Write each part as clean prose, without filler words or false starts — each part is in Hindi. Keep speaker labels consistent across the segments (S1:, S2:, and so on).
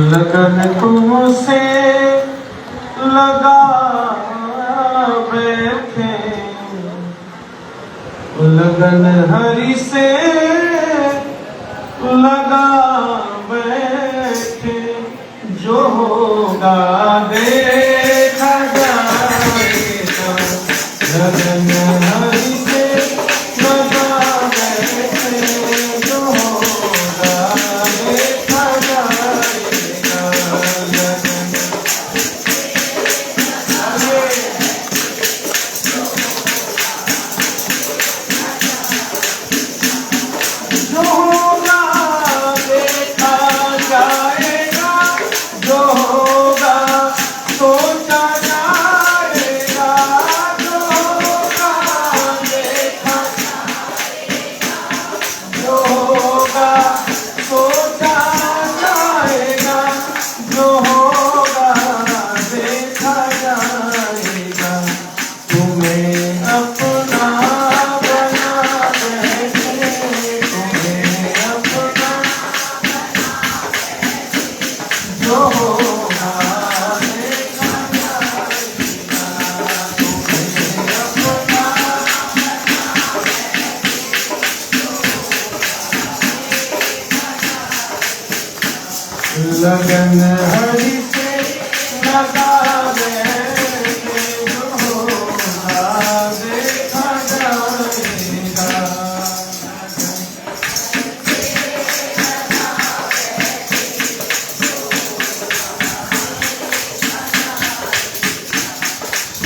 S1: लगन तुमसे लगा बैठे, लगन हरि से लगा बैठे, जो होगा देखा जाएगा। लगन हरि से लगा बैठे, जो होगा देखा जाएगा। लगन हरि से लगा बैठे जो होगा देखा जाएगा।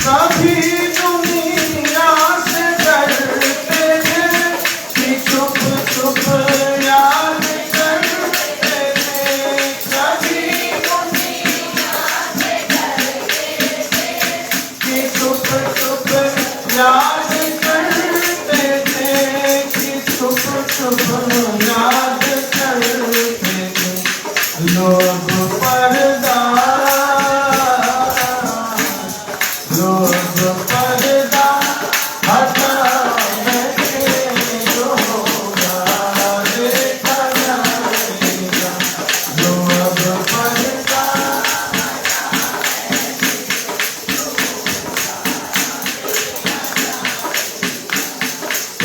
S1: कभी दुनिया से डरते थे कि चुप चुप याद करते थे। कभी दुनिया से डरते थे कि चुप चुप याद करते थे, कि चुप चुप याद करते थे। लोग पर्दा हटा बैठे जो होगा देखा जाएगा। लोग पर्दा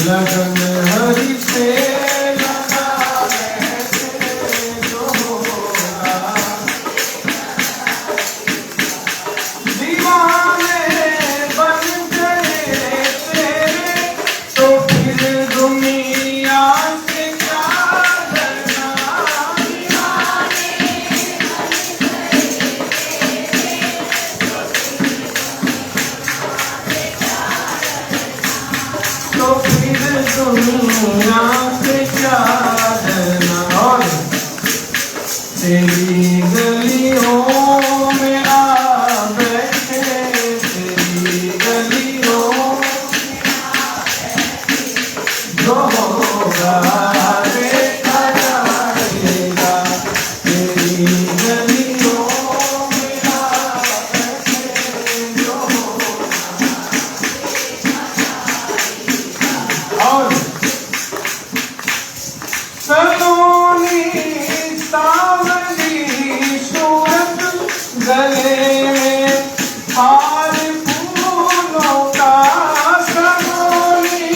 S1: लगन हरि से लगा बैठे जो होगा। दीवाने बन गए तेरे तो फिर दुनिया से क्या डरना। दीवाने तो फिर दुनिया से क्या डरना। और तेरी गलियों में आ बैठे, तेरी गलियों जो होगा देखा जाएगा। तेरी गलियों में आ बैठे जो होगा। और सलोनी सावली सूरत गले में हार फूलों का। सलोनी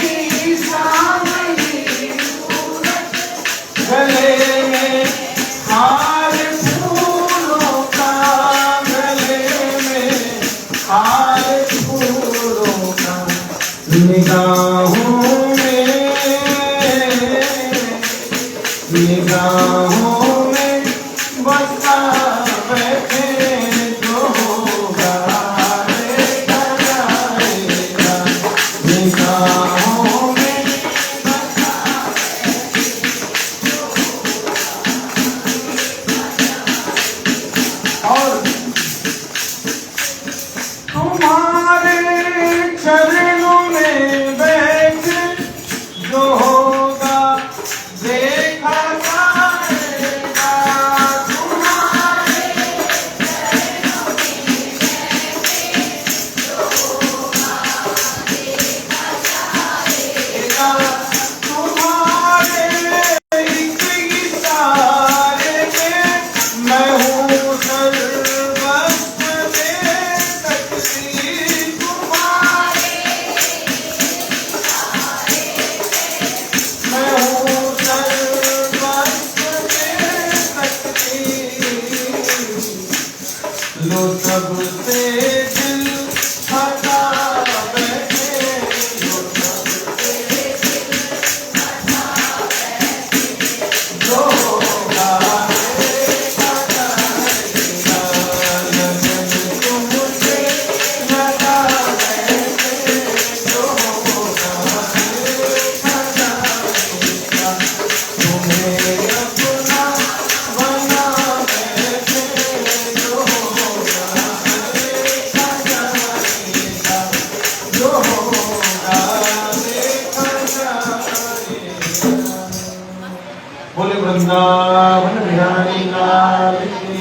S1: सावली सूरत गले में हार फूलों का। गले में हार फूलों का। निगाहों में बसा बैठे जो होगा देखा जाएगा। निगाहों में बसा बैठे जो होगा। और तुम्हारे चरणों में बैठ जो होगा देखा जाएगा। तुम्हारे चरणों में बैठ जो होगा देखा जाएगा। तुम्हारे एक इशारे में मैं हूँ सर्वस्व दे सकती। तुम्हारे मैं हूँ सर्वस्व दे सकती। लो सबसे दिल हटा बैठे, लो सबसे दिल हटा बैठे जो होगा देखा जाएगा। लगन तुमसे लगा बैठे जो होगा देखा जाएगा। तुम्हें अपना बना बैठे जो होगा देखा जाएगा। जो होगा देखा जाएगा। बोले वृंदावन बिहारी लाल की।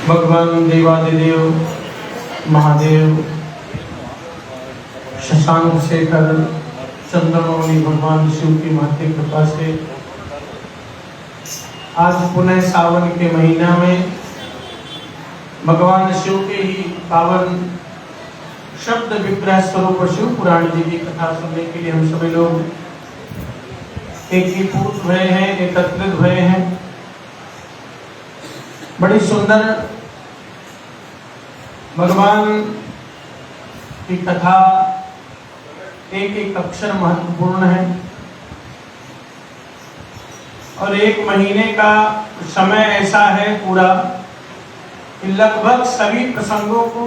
S1: भगवान देवादिदेव महादेव शशांक शेखर चंद्रमौली भगवान शिव की महती कृपा से आज पुनः सावन के महीना में भगवान शिव के ही पावन शब्द विग्रह स्वरूप शिव पुराण जी की कथा सुनने के लिए हम सभी लोग एकीभूत हुए हैं, एकत्रित हुए हैं। बड़ी सुंदर भगवान की कथा, एक एक अक्षर महत्वपूर्ण है और एक महीने का समय ऐसा है पूरा कि लगभग सभी प्रसंगों को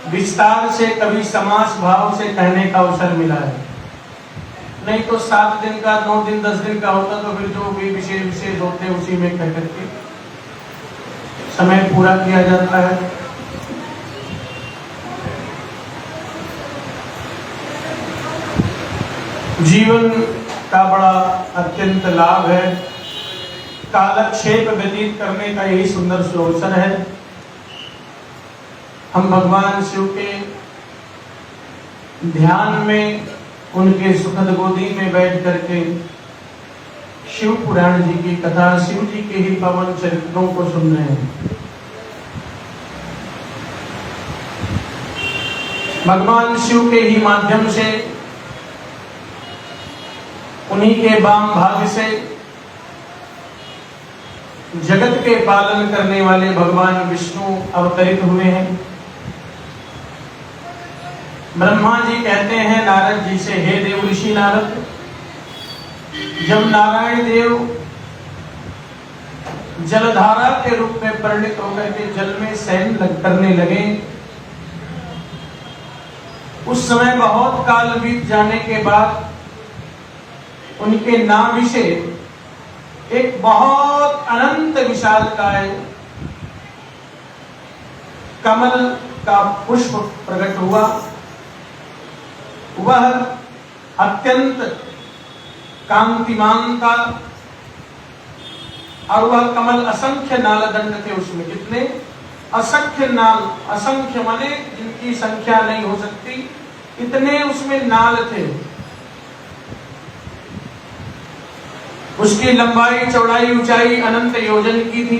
S1: विस्तार से, कभी समास भाव से कहने का अवसर मिला है। नहीं तो 7 दिन का, 9 दिन, 10 दिन का होता तो फिर जो भी विशेष होते हैं उसी में कह करके समय पूरा किया जाता है। जीवन का बड़ा अत्यंत लाभ है, कालक्षेप व्यतीत करने का यही सुंदर अवसर है। हम भगवान शिव के ध्यान में, उनके सुखद गोदी में बैठ करके शिव पुराण जी की कथा, शिव जी के ही पावन चरित्रों को सुन रहे हैं। भगवान शिव के ही माध्यम से, उन्हीं के वाम भाग से जगत के पालन करने वाले भगवान विष्णु अवतरित हुए हैं। ब्रह्मा जी कहते हैं नारद जी से, हे देव ऋषि नारद, जब नारायण देव जलधारा के रूप में परिणित होकर के जल में शयन करने लगे, उस समय बहुत काल बीत जाने के बाद उनके नाभि से एक बहुत अनंत विशालकाय कमल का पुष्प प्रकट हुआ। वह अत्यंत कांतिमान था और वह कमल असंख्य नालदंड थे उसमें। कितने? असंख्य नाल, असंख्य माने जिनकी संख्या नहीं हो सकती, इतने उसमें नाल थे। उसकी लंबाई, चौड़ाई, ऊंचाई अनंत योजन की थी।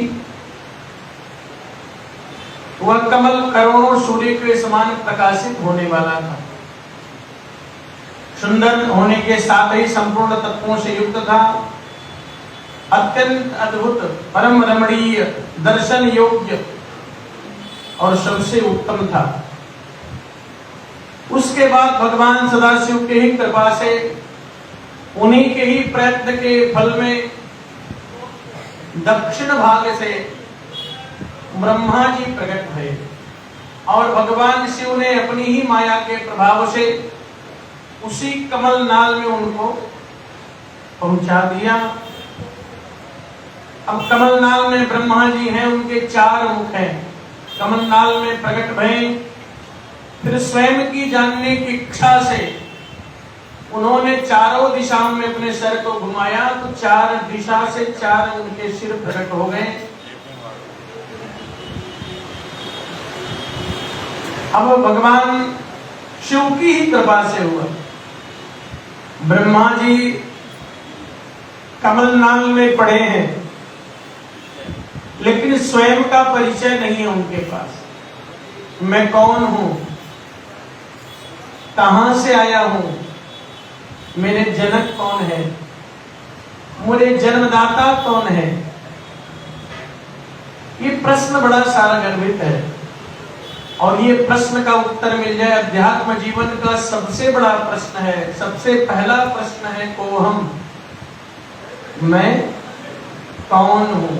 S1: वह कमल करोड़ों सूर्य के समान प्रकाशित होने वाला था। सुंदर होने के साथ ही संपूर्ण तत्वों से युक्त था। अत्यंत अद्भुत, परम रमणीय, दर्शन योग्य और सबसे उत्तम था। उसके बाद भगवान सदाशिव के ही कृपा से, उन्हीं के ही प्रयत्न के फल में दक्षिण भाग से ब्रह्मा जी प्रकट हुए और भगवान शिव ने अपनी ही माया के प्रभाव से उसी कमल नाल में उनको पहुंचा दिया। अब कमल नाल में ब्रह्मा जी हैं, उनके 4 मुख हैं। कमल नाल में प्रकट भये, फिर स्वयं की जानने की इच्छा से उन्होंने चारों दिशाओं में अपने सर को घुमाया तो 4 दिशा से 4 उनके सिर प्रकट हो गए। अब भगवान शिव की ही कृपा से हुआ। ब्रह्मा जी कमल नाल में पड़े हैं, लेकिन स्वयं का परिचय नहीं है उनके पास। मैं कौन हूं, कहां से आया हूं, मेरे जनक कौन है, मेरे जन्मदाता कौन है, ये प्रश्न बड़ा सारा गर्भित है। और ये प्रश्न का उत्तर मिल जाए, अध्यात्म जीवन का सबसे बड़ा प्रश्न है। सबसे पहला प्रश्न है को हम, मैं कौन हूं।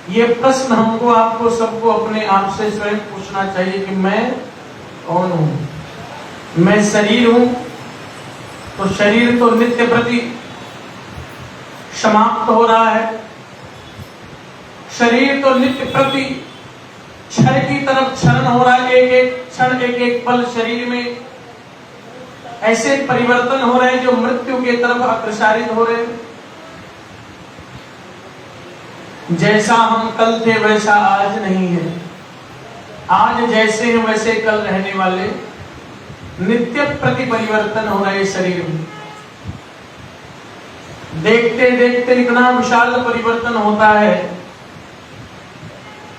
S1: ये प्रश्न हमको, आपको, सबको अपने आप से स्वयं पूछना चाहिए कि मैं कौन हूं। मैं शरीर हूं तो शरीर तो नित्य प्रति समाप्त हो रहा है। शरीर तो नित्य प्रति क्षय की तरफ क्षरण हो रहा है। एक एक क्षण, एक एक पल शरीर में ऐसे परिवर्तन हो रहे हैं जो मृत्यु की तरफ अग्रसरित हो रहे हैं। जैसा हम कल थे वैसा आज नहीं है। आज जैसे हैं वैसे कल रहने वाले, नित्य प्रति परिवर्तन हो रहे शरीर में। देखते देखते इतना विशाल परिवर्तन होता है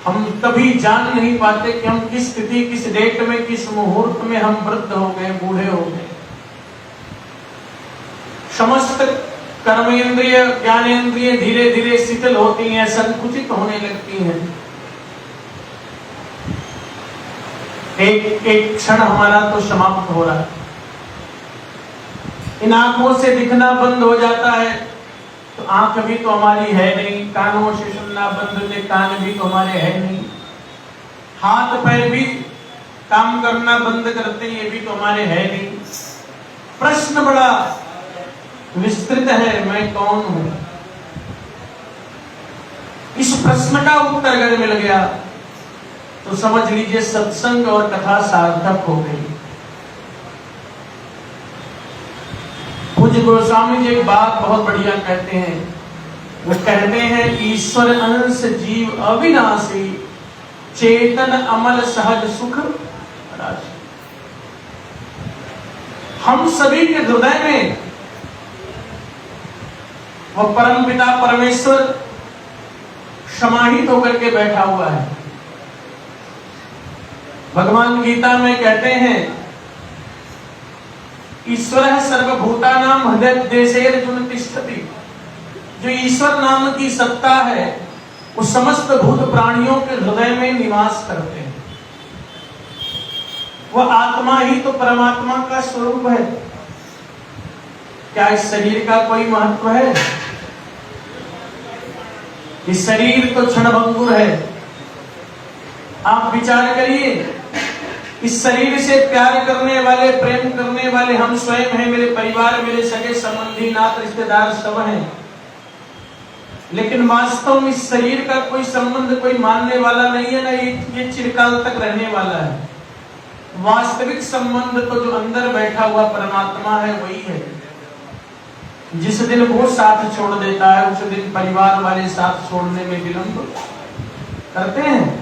S1: हम कभी जान नहीं पाते कि हम किस स्थिति, किस डेट में, किस मुहूर्त में हम वृद्ध हो गए, बूढ़े हो गए। समस्त कर्मेंद्रिय, ज्ञानेंद्रिय धीरे धीरे शिथिल होती हैं, संकुचित होने लगती हैं। एक एक क्षण हमारा तो समाप्त हो रहा है। इन आंखों से दिखना बंद हो जाता है तो आंख भी तो हमारी है नहीं, कानों से सुनना बंद होते, कान भी तो हमारे है नहीं, हाथ पैर भी काम करना बंद करते, ये भी तो हमारे है नहीं। प्रश्न बड़ा विस्तृत है, मैं कौन हूं? इस प्रश्न का उत्तर अगर मिल गया तो समझ लीजिए सत्संग और कथा सार्थक हो गई। पूज्य गोस्वामी जी एक बात बहुत बढ़िया कहते हैं। वो कहते हैं ईश्वर अंश जीव अविनाशी, चेतन अमल सहज सुख राशि। हम सभी के हृदय में वो परम पिता परमेश्वर समाहित होकर के बैठा हुआ है। भगवान गीता में कहते हैं ईश्वर सर्वभूतानां हृदय देशेर्जुन तिष्ठति। जो ईश्वर नाम की सत्ता है वो समस्त भूत प्राणियों के हृदय में निवास करते हैं। वह आत्मा ही तो परमात्मा का स्वरूप है। क्या इस शरीर का कोई महत्व है? इस शरीर तो क्षणभंगुर है। आप विचार करिए, इस शरीर से प्यार करने वाले, प्रेम करने वाले हम स्वयं हैं, मेरे परिवार, मेरे सगे संबंधी, नात रिश्तेदार सब हैं, लेकिन वास्तव में इस शरीर का कोई संबंध कोई मानने वाला नहीं है ना, ये चिरकाल तक रहने वाला है। वास्तविक संबंध तो जो अंदर बैठा हुआ परमात्मा है वही है। जिस दिन वो साथ छोड़ देता है उस दिन परिवार वाले साथ छोड़ने में विलंब करते हैं।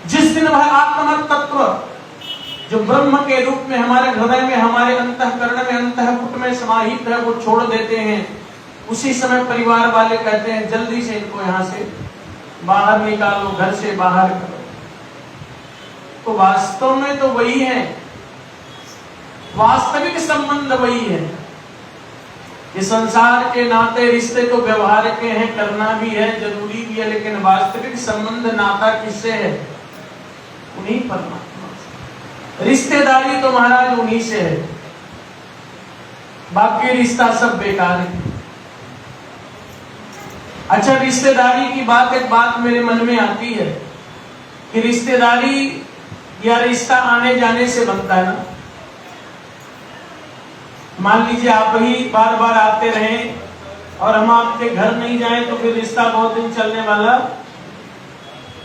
S1: जिस दिन वह आत्मा तत्व जो ब्रह्म के रूप में हमारे हृदय में, हमारे अंतःकरण में, अंतःपुट में समाहित है, वो छोड़ देते हैं, उसी समय परिवार वाले कहते हैं जल्दी से इनको यहां से बाहर निकालो, घर से बाहर करो। तो वास्तव में तो वही है, वास्तविक संबंध वही है। ये संसार के नाते रिश्ते तो व्यवहार के हैं, करना भी है, जरूरी भी है, लेकिन वास्तविक संबंध नाता किससे है? उन्हीं परमात्मा से। रिश्तेदारी तो महाराज उन्हीं से है, बाकी रिश्ता सब बेकार है। अच्छा, रिश्तेदारी की बात, एक बात मेरे मन में आती है कि रिश्तेदारी या रिश्ता आने जाने से बनता है ना। मान लीजिए आप ही बार बार आते रहें और हम आपके घर नहीं जाएं तो फिर रिश्ता बहुत दिन चलने वाला।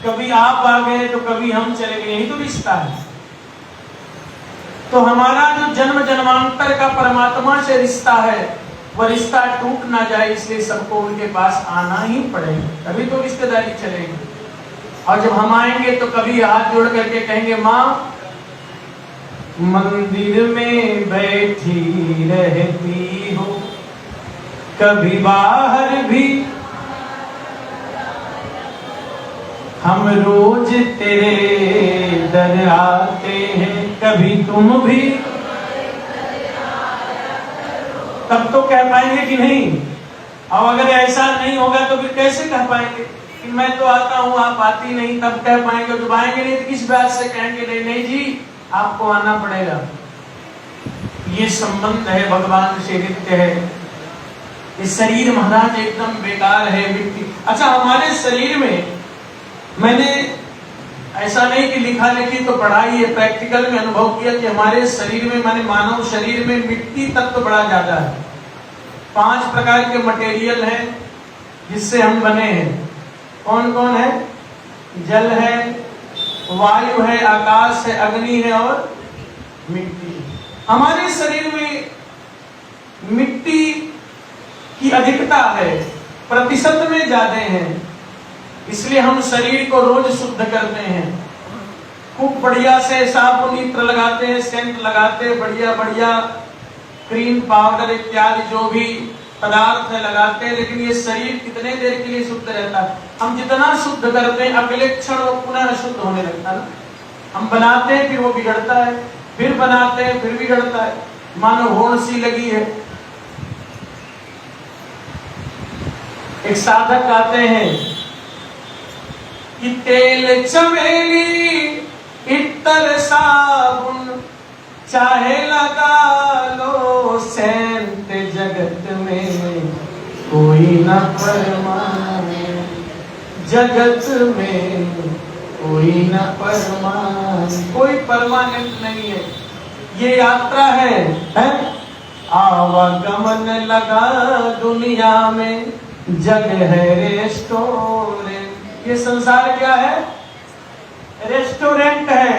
S1: कभी आप आ गए तो कभी हम चले गए, यही तो रिश्ता है। तो हमारा जो जन्म जन्मांतर का परमात्मा से रिश्ता है वह रिश्ता टूट ना जाए, इसलिए सबको उनके पास आना ही पड़ेगा, तभी तो रिश्तेदारी चलेगी। और जब हम आएंगे तो कभी हाथ जोड़ करके कहेंगे माँ मंदिर में बैठी रहती हो, कभी बाहर भी हम रोज तेरे दर आते हैं, कभी तुम भी। तब तो कह पाएंगे कि नहीं। अब अगर ऐसा नहीं होगा तो फिर कैसे कह पाएंगे कि मैं तो आता हूँ आप आती नहीं? तब कह पाएंगे। जब आएंगे नहीं तो किस बात से कहेंगे नहीं नहीं जी आपको आना पड़ेगा। ये संबंध है भगवान से नित्य है। ये शरीर महाराज एकदम बेकार है, मिट्टी। अच्छा, हमारे शरीर में मैंने ऐसा नहीं कि लिखा लिखी तो पढ़ाई है, प्रैक्टिकल में अनुभव किया कि हमारे शरीर में, माने मानव शरीर में मिट्टी तत्व बड़ा ज्यादा है। 5 प्रकार के मटेरियल हैं जिससे हम बने हैं। कौन कौन है? जल है, वायु है, आकाश है, अग्नि है और मिट्टी। हमारे शरीर में मिट्टी की अधिकता है, प्रतिशत में ज्यादा है, इसलिए हम शरीर को रोज शुद्ध करते हैं। खूब बढ़िया से साबुन इत्र लगाते हैं, सेंट लगाते हैं, बढ़िया बढ़िया क्रीम पाउडर इत्यादि जो भी पदार्थ लगाते हैं, लेकिन ये शरीर कितने देर के लिए शुद्ध रहता है? हम जितना शुद्ध करते हैं अगले क्षण वो पुनः अशुद्ध होने लगता है। हम बनाते हैं फिर वो बिगड़ता है, फिर बनाते हैं फिर बिगड़ता है, मानो होड़ सी लगी है। एक साधक आते हैं कि तेल चमेली इत्तर साबुन चाहे लगा लो सेंट, जगत में कोई न परमाने, जगत में कोई न परमाने, कोई परमानेंट नहीं है। ये यात्रा है? आवागमन लगा दुनिया में, जग है रेस्टोरेंट। ये संसार क्या है? रेस्टोरेंट है।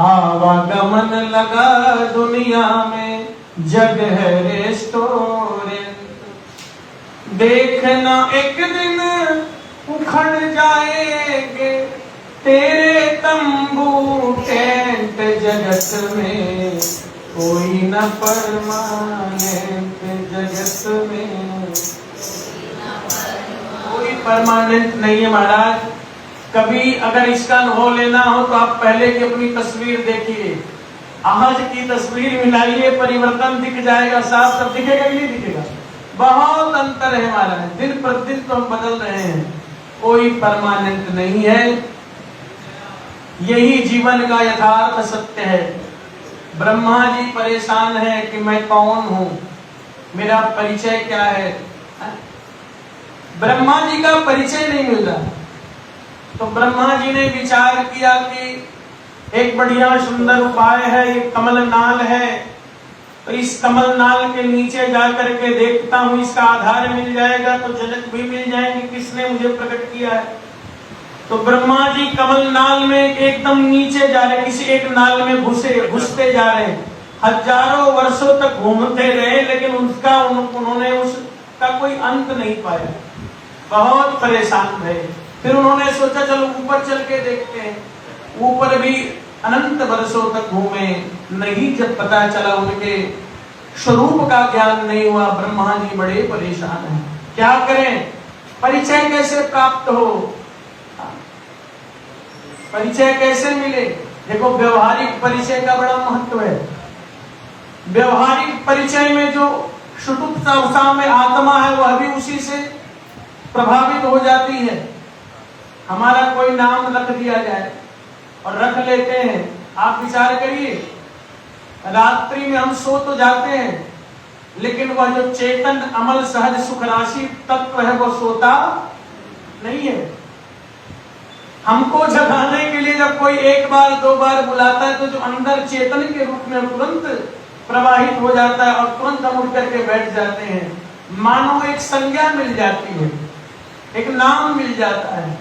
S1: आवागमन लगा दुनिया में, जग है रेस्टोरेंट। देखना एक दिन उखड़ जाएंगे तेरे तंबू टेंट, जगत में कोई न परमानेंट, जगत में कोई परमानेंट नहीं है महाराज। कभी अगर इसका अनुभव लेना हो तो आप पहले की अपनी तस्वीर देखिए, आज की तस्वीर मिलाइए, परिवर्तन दिख जाएगा साफ। सब दिखेगा कि नहीं दिखेगा? बहुत अंतर है महाराज, दिन प्रतिदिन तो हम बदल रहे हैं, कोई परमानेंट नहीं है। यही जीवन का यथार्थ सत्य है। ब्रह्मा जी परेशान है कि मैं कौन हूं, मेरा परिचय क्या है। ब्रह्मा जी का परिचय नहीं मिल रहा, तो ब्रह्मा जी ने विचार किया कि एक बढ़िया सुंदर उपाय है, ये कमल नाल है, तो इस कमल नाल के नीचे जाकर के देखता हूं, इसका आधार मिल जाएगा तो जनक भी मिल जाएंगे किसने मुझे प्रकट किया है। तो ब्रह्मा जी कमल नाल में एकदम नीचे जा रहे, किसी एक नाल में घुसते जा रहे, हजारों वर्षों तक घूमते रहे, लेकिन उन्होंने उसका कोई अंत नहीं पाया, बहुत परेशान रहे। फिर उन्होंने सोचा चलो ऊपर चल के देखते हैं। ऊपर भी अनंत वर्षों तक घूमे, नहीं जब पता चला उनके स्वरूप का ज्ञान नहीं हुआ, ब्रह्मा जी बड़े परेशान हैं। क्या करें, परिचय कैसे प्राप्त हो, परिचय कैसे मिले? देखो व्यवहारिक परिचय का बड़ा महत्व है। व्यवहारिक परिचय में जो सुषुप्त अवस्था में आत्मा है वह भी उसी से प्रभावित हो जाती है। हमारा कोई नाम रख दिया जाए और रख लेते हैं, आप विचार करिए, रात्रि में हम सो तो जाते हैं, लेकिन वह जो चेतन अमल सहज सुख राशि तत्व है वो सोता नहीं है। हमको जगाने के लिए जब कोई एक बार दो बार बुलाता है तो जो अंदर चेतन के रूप में तुरंत प्रवाहित हो जाता है और तुरंत हम उठ करके बैठ जाते हैं, मानो एक संज्ञा मिल जाती है, एक नाम मिल जाता है।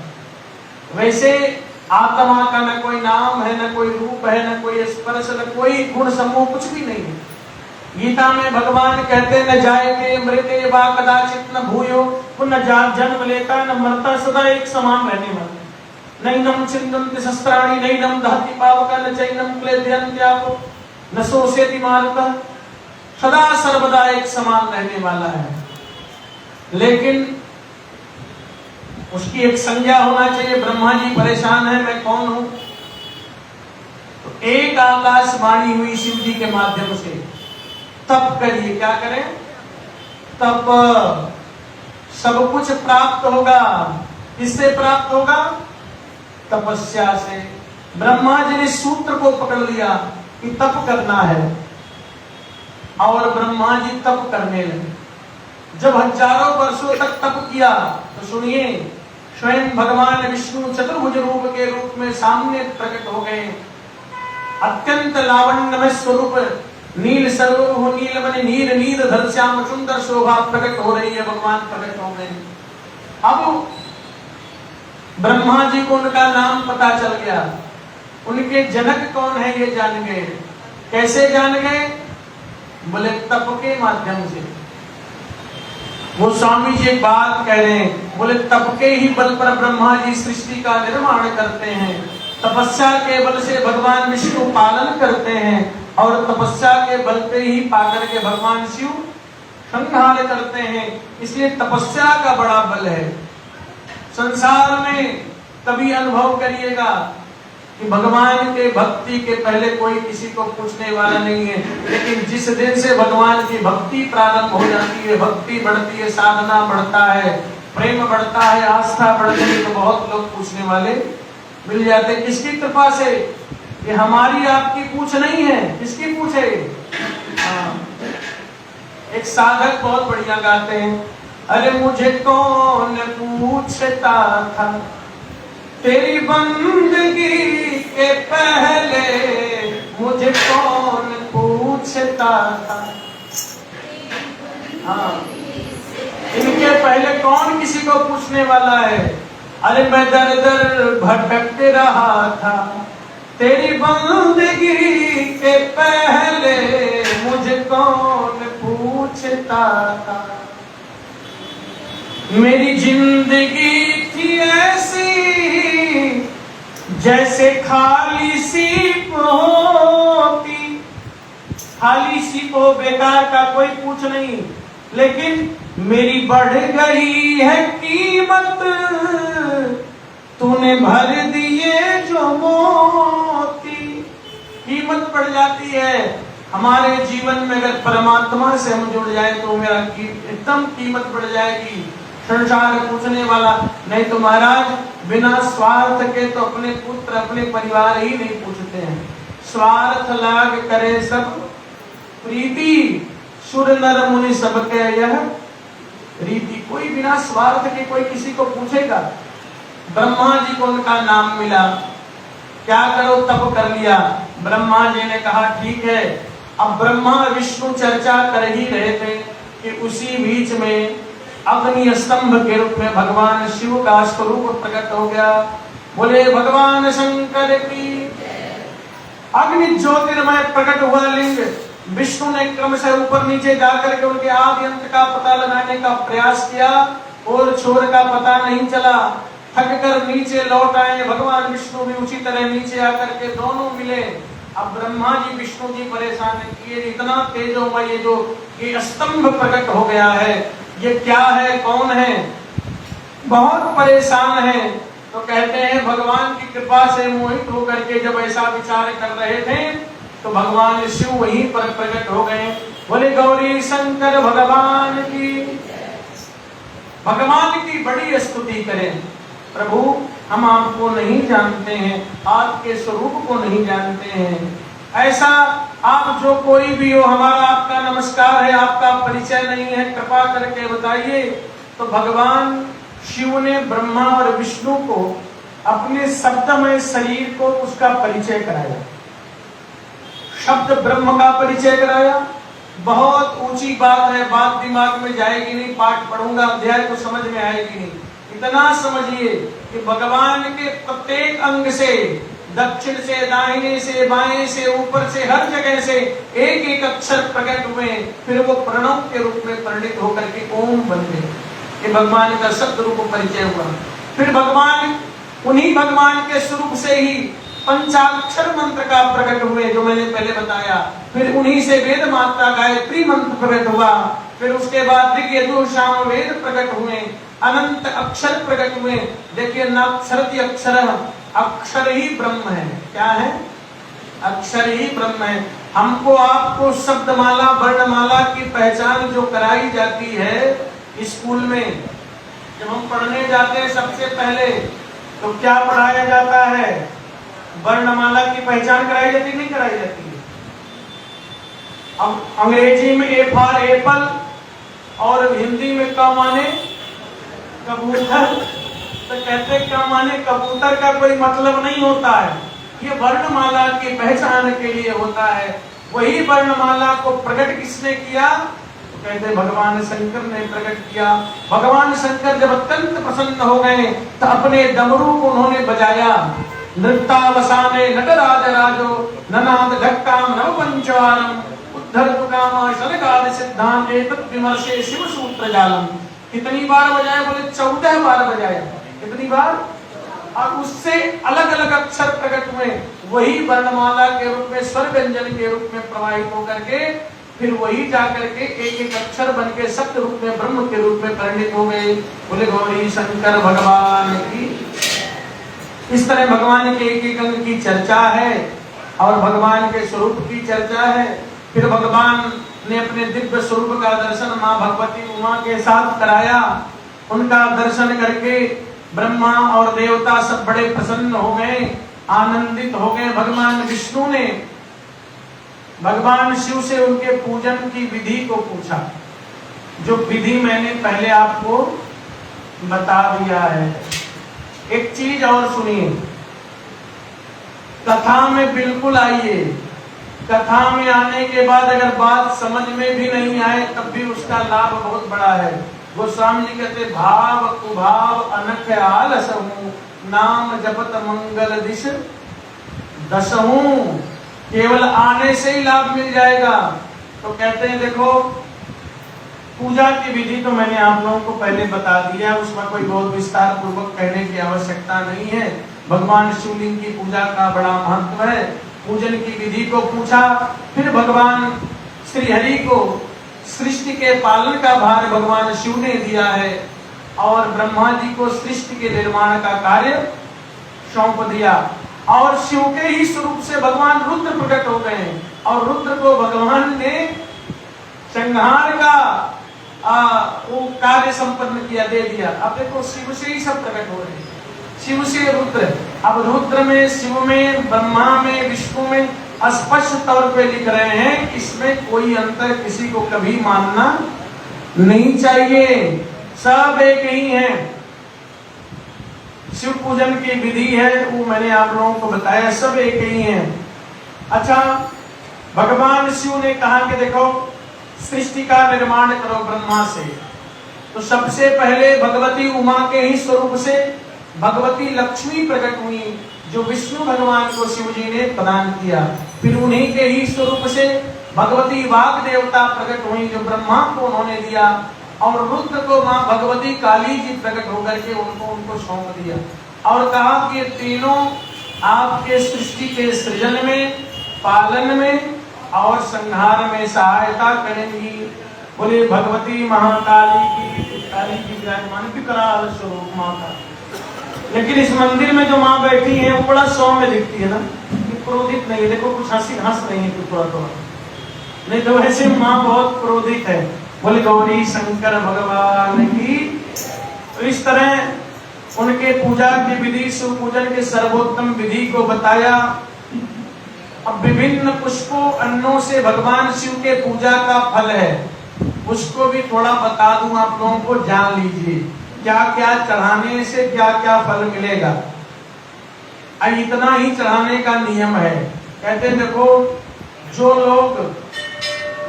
S1: वैसे आत्मा का न कोई नाम है, न कोई रूप है, न कोई स्पर्श, न कोई गुण समूह, कुछ भी नहीं है। गीता में भगवान कहते न जायते मृते वा कदाचित न भूयो, न जन्म लेता न मरता, सदा एक समान रहने वाला। नैनम चिंतन्ति शस्त्राणि नैनम दहति पावका न चैनम क्लेद्यन्त्यापो न शोषयति मारुतः, सदा सर्वदा एक समान रहने वाला है। लेकिन उसकी एक संज्ञा होना चाहिए। ब्रह्मा जी परेशान है, मैं कौन हूं? तो एक आकाशवाणी हुई शिव जी के माध्यम से, तप करिए। क्या करें? तप, सब कुछ प्राप्त होगा। किससे प्राप्त होगा? तपस्या से। ब्रह्मा जी ने सूत्र को पकड़ लिया कि तप करना है, और ब्रह्मा जी तप करने लगे। जब हजारों वर्षों तक तप किया तो सुनिए, स्वयं भगवान विष्णु चतुर्भुज रूप के रूप में सामने प्रकट हो गए। अत्यंत लावण्यमय स्वरूप, नील स्वरूप हो, नीलमणि नीर नीर धर श्याम सुंदर शोभा प्रकट हो रही है, भगवान प्रकट हो गए। अब ब्रह्मा जी को उनका नाम पता चल गया, उनके जनक कौन है ये जान गए। कैसे जान गए? बोले तप के माध्यम से। वो स्वामी जी एक बात कह रहे हैं, बोले तप के ही बल पर ब्रह्मा जी सृष्टि का निर्माण करते हैं, तपस्या के बल से भगवान विष्णु पालन करते हैं, और तपस्या के बल पे ही पाकर के भगवान शिव संहार करते हैं। इसलिए तपस्या का बड़ा बल है। संसार में कभी अनुभव करिएगा कि भगवान के भक्ति के पहले कोई किसी को पूछने वाला नहीं है, लेकिन जिस दिन से भगवान की भक्ति प्रारंभ हो जाती है, भक्ति बढ़ती है, साधना बढ़ता है, प्रेम बढ़ता है, आस्था बढ़ती है, तो बहुत लोग पूछने वाले मिल जाते। किसकी कृपा से? ये हमारी आपकी पूछ नहीं है। किसकी पूछ है? एक साधक बहुत बढ़िया गाते हैं, अरे मुझे कौन पूछता था तेरी बंदगी के पहले, मुझे कौन पूछता था। हाँ, इनके पहले कौन किसी को पूछने वाला है? अरे मैं दर दर भटकते रहा था तेरी बंदगी के पहले, मुझे कौन पूछता था। मेरी जिंदगी थी ऐसी जैसे खाली सीप होती। खाली सीप हो, बेकार का, कोई पूछ नहीं, लेकिन मेरी बढ़ गई है कीमत, तूने भर दिए जो मोती। कीमत बढ़ जाती है हमारे जीवन में। अगर परमात्मा से हम जुड़ जाए तो मेरा एकदम कीमत बढ़ जाएगी। संसार पूछने वाला नहीं तो महाराज बिना स्वार्थ के तो अपने पुत्र अपने परिवार ही नहीं पूछते हैं। स्वार्थ लाग करे सब प्रीति, सुर नर मुनि सबके यह रीति। कोई बिना स्वार्थ के कोई किसी को पूछेगा? ब्रह्मा जी को उनका नाम मिला, क्या करो तप कर लिया। ब्रह्मा जी ने कहा ठीक है। अब ब्रह्मा विष्णु चर्चा कर ही रहे थे कि उसी बीच में अग्नि स्तंभ के रूप में भगवान शिव का स्वरूप प्रकट हो गया। बोले भगवान शंकर की। अग्नि ज्योतिर्मय प्रकट हुआ लिंग। विष्णु ने क्रम से ऊपर नीचे जाकर के उनके आदि अंत का पता लगाने का प्रयास किया और छोर का पता नहीं चला। थक कर नीचे लौट आए। भगवान विष्णु भी उसी तरह नीचे आकर के दोनों मिले। अब ब्रह्मा जी विष्णु जी परेशान किए, इतना तेजोमय ये जो ये स्तंभ प्रकट हो गया है, ये क्या है, कौन है? बहुत परेशान है। तो कहते हैं भगवान की कृपा से मोहित होकर के जब ऐसा विचार कर रहे थे तो भगवान शिव वहीं पर प्रकट हो गए। बोले गौरी शंकर भगवान की। भगवान की बड़ी स्तुति करें। प्रभु हम आपको नहीं जानते हैं, आपके स्वरूप को नहीं जानते हैं। ऐसा आप जो कोई भी हो, हमारा आपका नमस्कार है, आपका परिचय नहीं है, कृपा करके बताइए। तो भगवान शिव ने ब्रह्मा और विष्णु को अपने शब्दमय शरीर को उसका परिचय कराया। शब्द ब्रह्म का परिचय कराया। बहुत ऊंची बात है, बात दिमाग में जाएगी नहीं, पाठ पढ़ूंगा अध्याय तो समझ में आएगी नहीं। इतना समझिए कि भगवान के प्रत्येक अंग से, दक्षिण से, दाहिने से, बाएं से, ऊपर से, हर जगह से एक एक अक्षर प्रकट हुए, फिर वो प्रणव के रूप में परिणित होकर के ओम बन गए। ये भगवान का शब्द रूप परिचय हुआ। फिर भगवान उन्हीं भगवान के स्वरूप से ही पंचाक्षर मंत्र का प्रकट हुए, जो मैंने पहले बताया। फिर उन्हीं से वेद माता गायत्री मंत्र प्रकट हुआ। फिर उसके बाद ऋग यजुर साम वेद प्रकट हुए, अनंत अक्षर प्रकट हुए। देखिए नाक्षरति अक्षर, अक्षर ही ब्रह्म है। क्या है? अक्षर ही ब्रह्म है। हमको आपको शब्दमाला वर्णमाला की पहचान जो कराई जाती है स्कूल में, जब हम पढ़ने जाते हैं सबसे पहले तो क्या पढ़ाया जाता है? वर्णमाला की पहचान कराई जाती नहीं कराई जाती है? अब अंग्रेजी में ए फॉर एप्पल और हिंदी में क माने कबूतर। तो कहते क माने कबूतर का कोई मतलब नहीं होता है, ये वर्णमाला की पहचान के लिए होता है। वही वर्णमाला को प्रकट किसने किया? तो कहते भगवान शंकर ने प्रकट किया। भगवान शंकर जब अत्यंत प्रसन्न हो गए तो अपने डमरू को उन्होंने बजाया। नृत्यावसाने नटराज राजो ननाद ढक्काम नव पंचवारम उद्धर तुकामा शलगाद सिद्धांत एतत् विमर्शे शिव सूत्र जालम। कितनी बार बजाया? बोले 14 बार बजाया। कितनी बार? और उससे अलग अलग अक्षर प्रकट हुए, वही वर्णमाला के रूप में, स्वर व्यंजन के रूप में प्रवाहित होकर के फिर वही जाकर के एक एक अक्षर बन के सत्य रूप में ब्रह्म के रूप में परिणित हो गए। बोले गौरी शंकर भगवान की। इस तरह भगवान के एक एक अंग की चर्चा है और भगवान के स्वरूप की चर्चा है। फिर भगवान ने अपने दिव्य स्वरूप का दर्शन माँ भगवती उमा के साथ कराया। उनका दर्शन करके ब्रह्मा और देवता सब बड़े प्रसन्न हो गए, आनंदित हो गए। भगवान विष्णु ने भगवान शिव से उनके पूजन की विधि को पूछा, जो विधि मैंने पहले आपको बता दिया है। एक चीज और सुनिए, कथा में बिल्कुल आइए। कथा में आने के बाद अगर बात समझ में भी नहीं आए तब भी उसका लाभ बहुत बड़ा है। गोस्वामी जी कहते भाव कुभाव अनख आलसहु नाम जपत मंगल दिश दसहु। केवल आने से ही लाभ मिल जाएगा। तो कहते हैं देखो, पूजा की विधि तो मैंने आप लोगों को पहले बता दिया, उसमें कोई बहुत विस्तार पूर्वक कहने की आवश्यकता नहीं है। भगवान शिवलिंग की पूजा का बड़ा महत्व है। पूजन की विधि को पूछा, फिर भगवान श्री हरि को सृष्टि के पालन का भार भगवान शिव ने दिया है और ब्रह्मा जी को सृष्टि के निर्माण का कार्य सौंप दिया। और शिव के ही स्वरूप से भगवान रुद्र प्रकट हो गए और रुद्र को भगवान ने संहार का वो कार्य संपन्न किया, दे दिया। अब देखो शिव से ही सब प्रकट हो रहे हैं, शिव से रुद्र। अब रुद्र में, शिव में, ब्रह्मा में, विष्णु में स्पष्ट तौर पे लिख रहे हैं, इसमें कोई अंतर किसी को कभी मानना नहीं चाहिए, सब एक ही है। शिव पूजन की विधि है वो मैंने आप लोगों को बताया, सब एक ही है। अच्छा, भगवान शिव ने कहा कि देखो सृष्टि का निर्माण करो ब्रह्मा से, तो सबसे पहले भगवती उमा के ही स्वरूप से भगवती लक्ष्मी प्रकट हुई, जो विष्णु भगवान को शिव जी ने प्रदान किया। फिर उन्हीं के ही स्वरूप से भगवती वाग देवता प्रकट हुई, जो ब्रह्मा को उन्होंने दिया। और रुद्र को माँ भगवती काली जी प्रकट होकर के उनको सौंप दिया और कहा कि ये तीनों आपके सृष्टि के सृजन में, पालन में और संहार में सहायता करेंगी। बोले भगवती महाकाली की, काली की विराजमान विकराल स्वरूप माँ का। लेकिन इस मंदिर में जो माँ बैठी है वो बड़ा सौम्य दिखती है ना, क्रोधित नहीं है। देखो कुछ हंस रही है थोड़ा थोड़ा, नहीं तो वैसे माँ बहुत क्रोधित है। बोले गौरी शंकर भगवान की। तो इस तरह उनके पूजा की विधि, शिव पूजन के सर्वोत्तम विधि को बताया। अब विभिन्न पुष्पों अन्नों से भगवान शिव के पूजा का फल है, उसको भी थोड़ा बता दूं आप लोगों को, जान लीजिए क्या क्या चढ़ाने से क्या क्या फल मिलेगा। इतना ही चढ़ाने का नियम है। कहते हैं देखो, जो लोग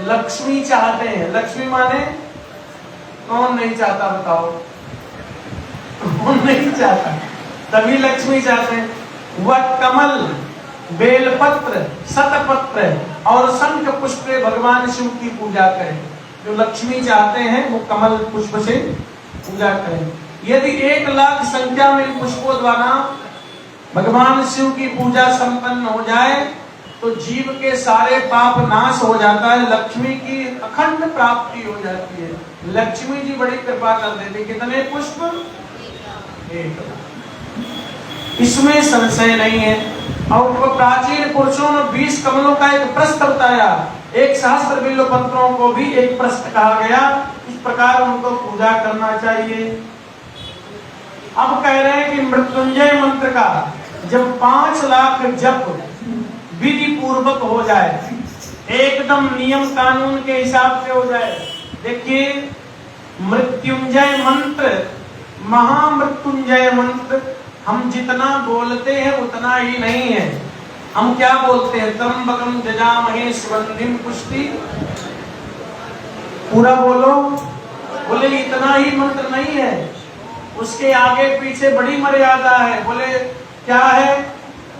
S1: लक्ष्मी चाहते हैं, लक्ष्मी माने कौन नहीं चाहता बताओ, कौन नहीं चाहता, तभी लक्ष्मी चाहते हैं। वह कमल, बेलपत्र, शतपत्र और शंख पुष्प से भगवान शिव की पूजा करें। जो लक्ष्मी चाहते हैं वो कमल पुष्प से पूजा करें। यदि 1,00,000 संख्या में पुष्पों द्वारा भगवान शिव की पूजा संपन्न हो जाए तो जीव के सारे पाप नाश हो जाता है, लक्ष्मी की अखंड प्राप्ति हो जाती है। लक्ष्मी जी बड़ी कृपा कर देती। कितने पुष्प? 1,00,000। इसमें संशय नहीं है। और प्राचीन पुरुषों ने 20 कमलों का एक प्रश्न बताया, 1 सहस्त्र बिल्व पत्रों को भी एक प्रश्न कहा गया। इस प्रकार उनको पूजा करना चाहिए। अब कह रहे हैं कि मृत्युंजय मंत्र का जब 5 लाख जप विधि पूर्वक हो जाए, एकदम नियम कानून के हिसाब से हो जाए। देखिए, मृत्युंजय मंत्र, महामृत्युंजय मंत्र हम जितना बोलते हैं उतना ही नहीं है। हम क्या बोलते हैं? त्र्यंबकम जजामहे सुगंधिम पुष्टि। पूरा बोलो। बोले इतना ही मंत्र नहीं है, उसके आगे पीछे बड़ी मर्यादा है। बोले क्या है?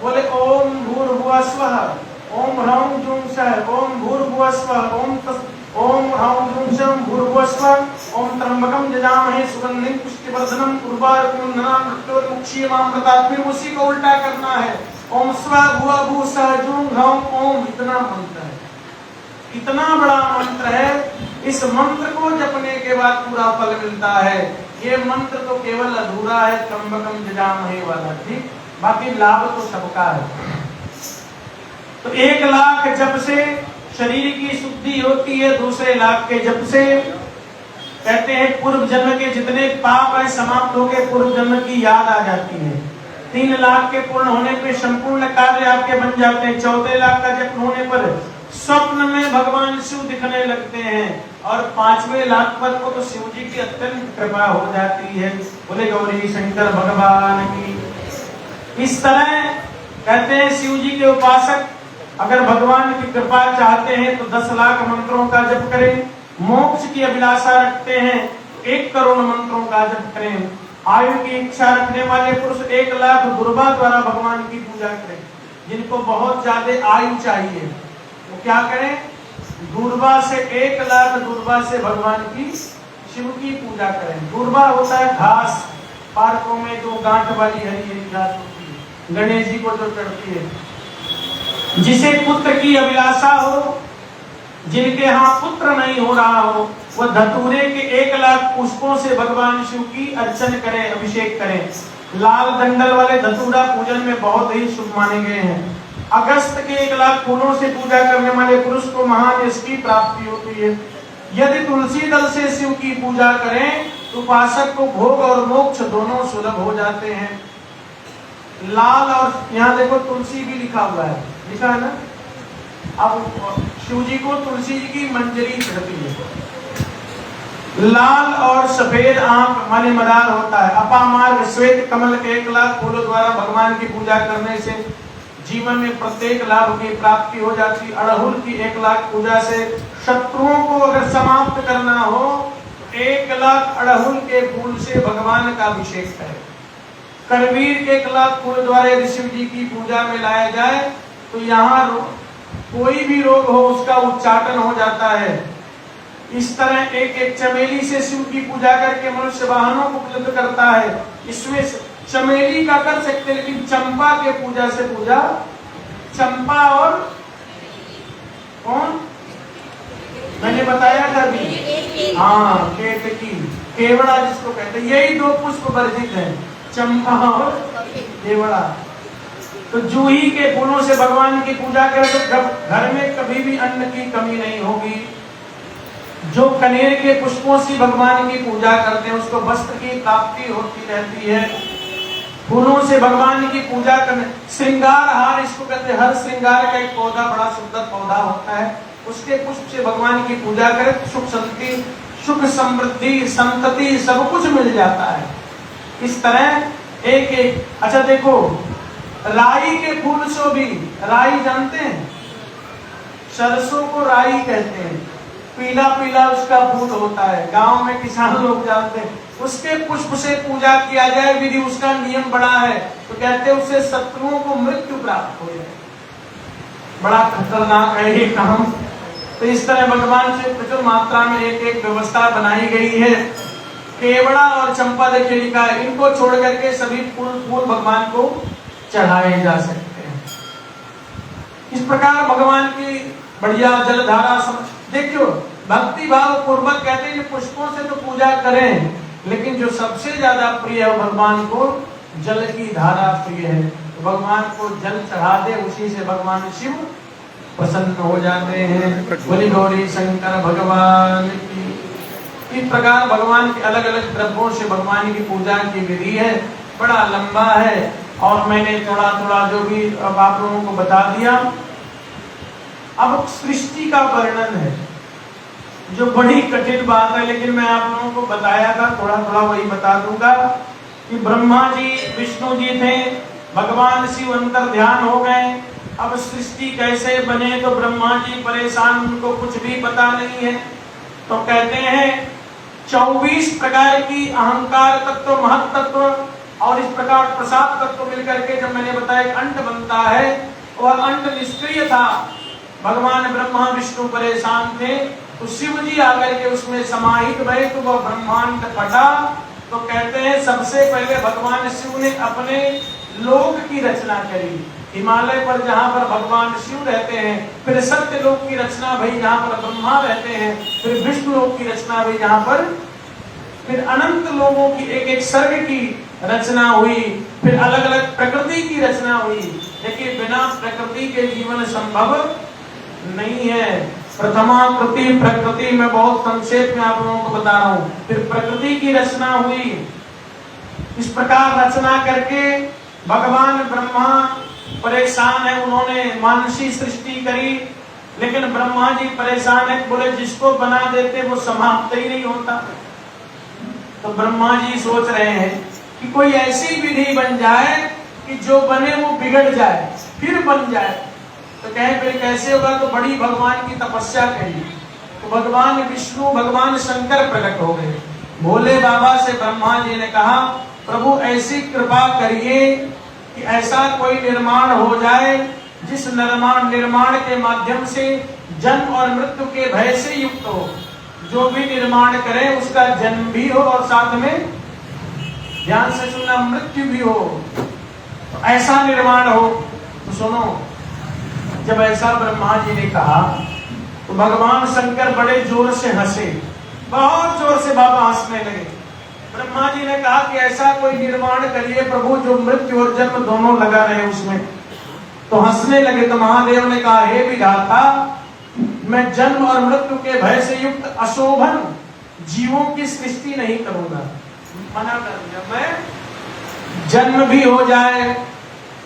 S1: बोले ओम भूर्भुवः स्वः, ओम ह्रौं जुं सः, ओम भूर्भुवः स्वः, ओम ह्रौं जुं सः भूर्भुवः स्वः, ओम त्र्यंबकम जजामहे सुगंधिम पुष्टिवर्धनम उर्वारुकं नरां मृत्योर्मुक्षीयमामृतात्। फिर उसी को उल्टा करना है, ओम स्वः भुवः भुः सः जुं ह्रौं ओम। इतना मंत्र है। इतना बड़ा मंत्र है, इस मंत्र को जपने के बाद पूरा फल मिलता है। ये मंत्र तो केवल अधूरा है, त्र्यंबकम यजामहे वाला, ठीक, बाकी लाभ तो सबका है। तो 1 लाख जप से शरीर की शुद्धि होती है, दूसरे लाख के जप से कहते हैं पूर्व जन्म के जितने पाप है समाप्त होकर पूर्व जन्म की याद आ जाती है। 3 लाख के पूर्ण होने पे संपूर्ण कार्य आपके बन जाते हैं। 4 लाख का जप होने पर स्वप्न में भगवान शिव दिखने लगते हैं, और 5वें लाख पर को तो शिव जी की अत्यंत कृपा हो जाती है। बोले गौरी शंकर भगवान की। इस तरह कहते हैं शिव जी के उपासक अगर भगवान की कृपा चाहते हैं तो 10 लाख मंत्रों का जप करें। मोक्ष की अभिलाषा रखते हैं 1 करोड़ मंत्रों का जप करें। आयु की इच्छा रखने वाले पुरुष 1 लाख दुर्वा द्वारा भगवान की पूजा करें। जिनको बहुत ज्यादा आयु चाहिए वो क्या करें, दूर्वा से 1 लाख दूर्वा से भगवान की शिव की पूजा करें। दूर्वा होता है घास, पार्कों में जो गांठ वाली हरी हरी घास होती है, गणेश जी को जो चढ़ती है। जिसे पुत्र की अभिलाषा हो, जिनके यहाँ पुत्र नहीं हो रहा हो, वह धतूरे के 1 लाख पुष्पों से भगवान शिव की अर्चन करें, अभिषेक करें। लाल दंडल वाले धतूरा पूजन में बहुत ही शुभ माने गए हैं। अगस्त के 1 लाख फूलों से पूजा करने वाले पुरुष को महान यश की प्राप्ति होती है। यदि तुलसी दल से शिव की पूजा करें तो उपासक को भोग और मोक्ष दोनों सुलभ हो जाते हैं। लाल, और यहाँ देखो तुलसी भी लिखा हुआ है, लिखा है ना। अब शिव जी को तुलसी जी की मंजरी चढ़ती है। लाल और सफेद आंख माने मदार होता है। अपामार्ग श्वेत कमल के 1 लाख फूलों द्वारा भगवान की पूजा करने से जीवन में प्रत्येक लाभ की प्राप्ति हो जाती। अड़हुल की 1 लाख पूजा से शत्रुओं को अगर समाप्त करना हो, 1 लाख अड़हुल के फूल से भगवान का अभिषेक है। करवीर के 1 लाख फूल द्वारा यदि शिव जी की पूजा में लाया जाए तो यहाँ कोई भी रोग हो उसका उच्चाटन हो जाता है। इस तरह एक चमेली से शिव की पूजा करके मनुष्य वाहनों को उपलब्ध करता है। इसमें चमेली का कर सकते, लेकिन चंपा के पूजा से पूजा, चंपा और कौन मैंने बताया था अभी, हाँ केतकी, केवड़ा जिसको कहते हैं, यही 2 पुष्प वर्जित हैं, चंपा और केवड़ा। तो जूही के फूलों से भगवान की पूजा करें तो घर में कभी भी अन्न की कमी नहीं होगी। जो कनेर के पुष्पों से भगवान की पूजा करते हैं उसको वस्त्र की प्राप्ति होती रहती है। फूलों से भगवान की पूजा करने, श्रृंगार हार इसको कहते हैं। हर श्रृंगार का एक पौधा बड़ा सुंदर पौधा होता है, उसके पुष्प से भगवान की पूजा करें तो सुख शांति, सुख समृद्धि, संतति सब कुछ मिल जाता है। इस तरह एक अच्छा देखो, राई के फूल से भी, राई जानते हैं, सरसों को राई कहते हैं, पीला पीला उसका फूल होता है, गांव में किसान लोग जानते हैं। उसके पुष्प से पूजा किया जाए विधि, उसका नियम बड़ा है, तो कहते हैं उससे शत्रुओं को मृत्यु प्राप्त हो जाए। बड़ा खतरनाक है ये काम। तो इस तरह भगवान से प्रचुर मात्रा में एक व्यवस्था बनाई गई है। केवड़ा और चंपा देखिए लिखा है, इनको छोड़ करके सभी फूल भगवान को चढ़ाए जा सकते हैं। इस प्रकार भगवान की बढ़िया जलधारा देखियो, भक्ति भाव पूर्वक कहते हैं पुष्पों से तो पूजा करें, लेकिन जो सबसे ज्यादा प्रिय है भगवान को जल की धारा प्रिय है। तो भगवान को जल चढ़ा दे, उसी से भगवान शिव प्रसन्न हो जाते हैं। बोली गौरी शंकर भगवान की। इस प्रकार भगवान के अलग अलग द्रव्यों से भगवान की पूजा की विधि है, बड़ा लंबा है और मैंने थोड़ा थोड़ा जो भी अब आप लोगों को बता दिया। अब सृष्टि का वर्णन है जो बड़ी कठिन बात है, लेकिन मैं आप लोगों को बताया था, थोड़ा थोड़ा वही बता दूंगा कि ब्रह्मा जी विष्णु जी थे, भगवान शिव अंतर ध्यान हो गए। अब सृष्टि कैसे बने तो ब्रह्मा जी परेशान, उनको कुछ भी पता नहीं है। तो कहते हैं 24 प्रकार की अहंकार तत्व, महत तत्व और इस प्रकार प्रसाद तत्व मिलकर के जब मैंने बताया अंड बनता है, वह अंड निष्क्रिय था। भगवान ब्रह्मा विष्णु परेशान थे, तो शिव जी आकर के उसमें समाहित भए तो वह ब्रह्मांड फटा। तो कहते हैं सबसे पहले भगवान शिव ने अपने लोक की रचना करी। हिमालय पर जहाँ पर भगवान शिव रहते हैं, फिर सत्य लोक की रचना भई जहाँ पर ब्रह्मा रहते हैं, फिर विष्णु लोक की रचना भई जहाँ पर, फिर अनंत लोगों की एक एक सर्ग की रचना हुई, फिर अलग अलग प्रकृति की रचना हुई। देखिए बिना प्रकृति के जीवन संभव नहीं है। प्रथमा कृति प्रकृति में बहुत संक्षेप में आप लोगों को बता रहा हूं। फिर प्रकृति की रचना हुई। इस प्रकार रचना करके भगवान ब्रह्मा परेशान है, उन्होंने मानसी सृष्टि करी, लेकिन ब्रह्मा जी परेशान है, बोले जिसको बना देते वो समाप्त ही नहीं होता। तो ब्रह्मा जी सोच रहे हैं कि कोई ऐसी विधि बन जाए कि जो बने वो बिगड़ जाए फिर बन जाए। तो कहे फिर कैसे होगा? तो बड़ी भगवान की तपस्या करी। तो भगवान विष्णु भगवान शंकर प्रकट हो गए। भोले बाबा से ब्रह्मा जी ने कहा, प्रभु ऐसी कृपा करिए कि ऐसा कोई निर्माण हो जाए जिस निर्माण के माध्यम से जन्म और मृत्यु के भय से युक्त हो। जो भी निर्माण करे उसका जन्म भी हो और साथ में, ध्यान से सुनना, मृत्यु भी हो। तो ऐसा निर्माण हो। तो सुनो, जब ऐसा ब्रह्मा जी ने कहा तो भगवान शंकर बड़े जोर से हंसे, बहुत जोर से बाबा हंसने लगे। ब्रह्मा जी ने कहा कि ऐसा कोई निर्माण करिए प्रभु जो मृत्यु और जन्म दोनों लगा रहे उसमें। तो हंसने लगे। तो महादेव ने कहा, हे विधाता, मैं जन्म और मृत्यु के भय से युक्त अशोभन जीवों की सृष्टि नहीं करूंगा। मना कर दिया। मैं जन्म भी हो जाए,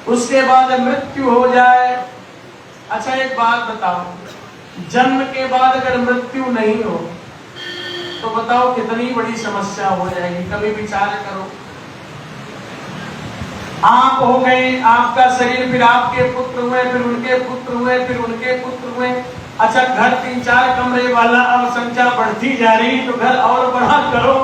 S1: उसके बाद मृत्यु हो जाए। अच्छा एक बात बताओ, जन्म के बाद अगर मृत्यु नहीं हो तो बताओ कितनी बड़ी समस्या हो जाएगी। कभी विचार करो। आप हो गए, आपका शरीर, फिर आपके पुत्र हुए, फिर उनके पुत्र हुए, फिर उनके पुत्र हुए। अच्छा घर 3-4 कमरे वाला, अब संख्या बढ़ती जा रही तो घर और बड़ा करो।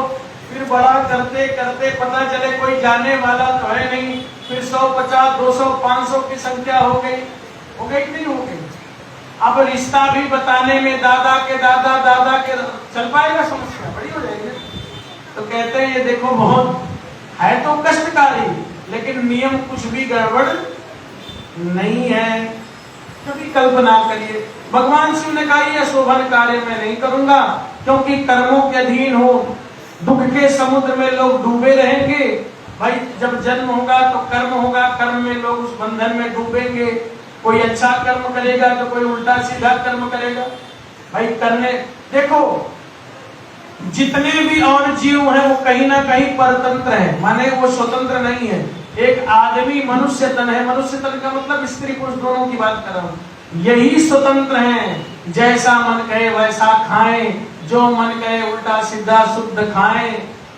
S1: फिर बड़ा करते करते पता चले कोई जाने वाला तो है नहीं, फिर 100, 50, 200, 500 की संख्या हो गई कि नहीं हो गई? अब रिश्ता भी बताने में दादा के चल पाएगा? समस्या बड़ी हो जाएगी। तो कहते हैं ये देखो बहुत है तो कष्टकारी, लेकिन नियम कुछ भी गड़बड़ नहीं है। कभी कल्पना करिए, भगवान शिव ने कहा ये शोभन कार्य मैं नहीं करूंगा, क्योंकि कर्मों के अधीन हो, दुख के समुद्र में लोग डूबे रहेंगे। भाई जब जन्म होगा तो कर्म होगा, कर्म में लोग उस बंधन में डूबेंगे। कोई अच्छा कर्म करेगा तो कोई उल्टा सीधा कर्म करेगा। भाई करने देखो, जितने भी और जीव हैं वो कहीं ना कहीं परतंत्र हैं, माने वो स्वतंत्र नहीं है। एक आदमी मनुष्य तन है, मनुष्य तन का मतलब स्त्री पुरुष दोनों की बात कर रहा हूँ, यही स्वतंत्र हैं। जैसा मन कहे वैसा खाएं, जो मन कहे उल्टा सीधा शुद्ध खाएं,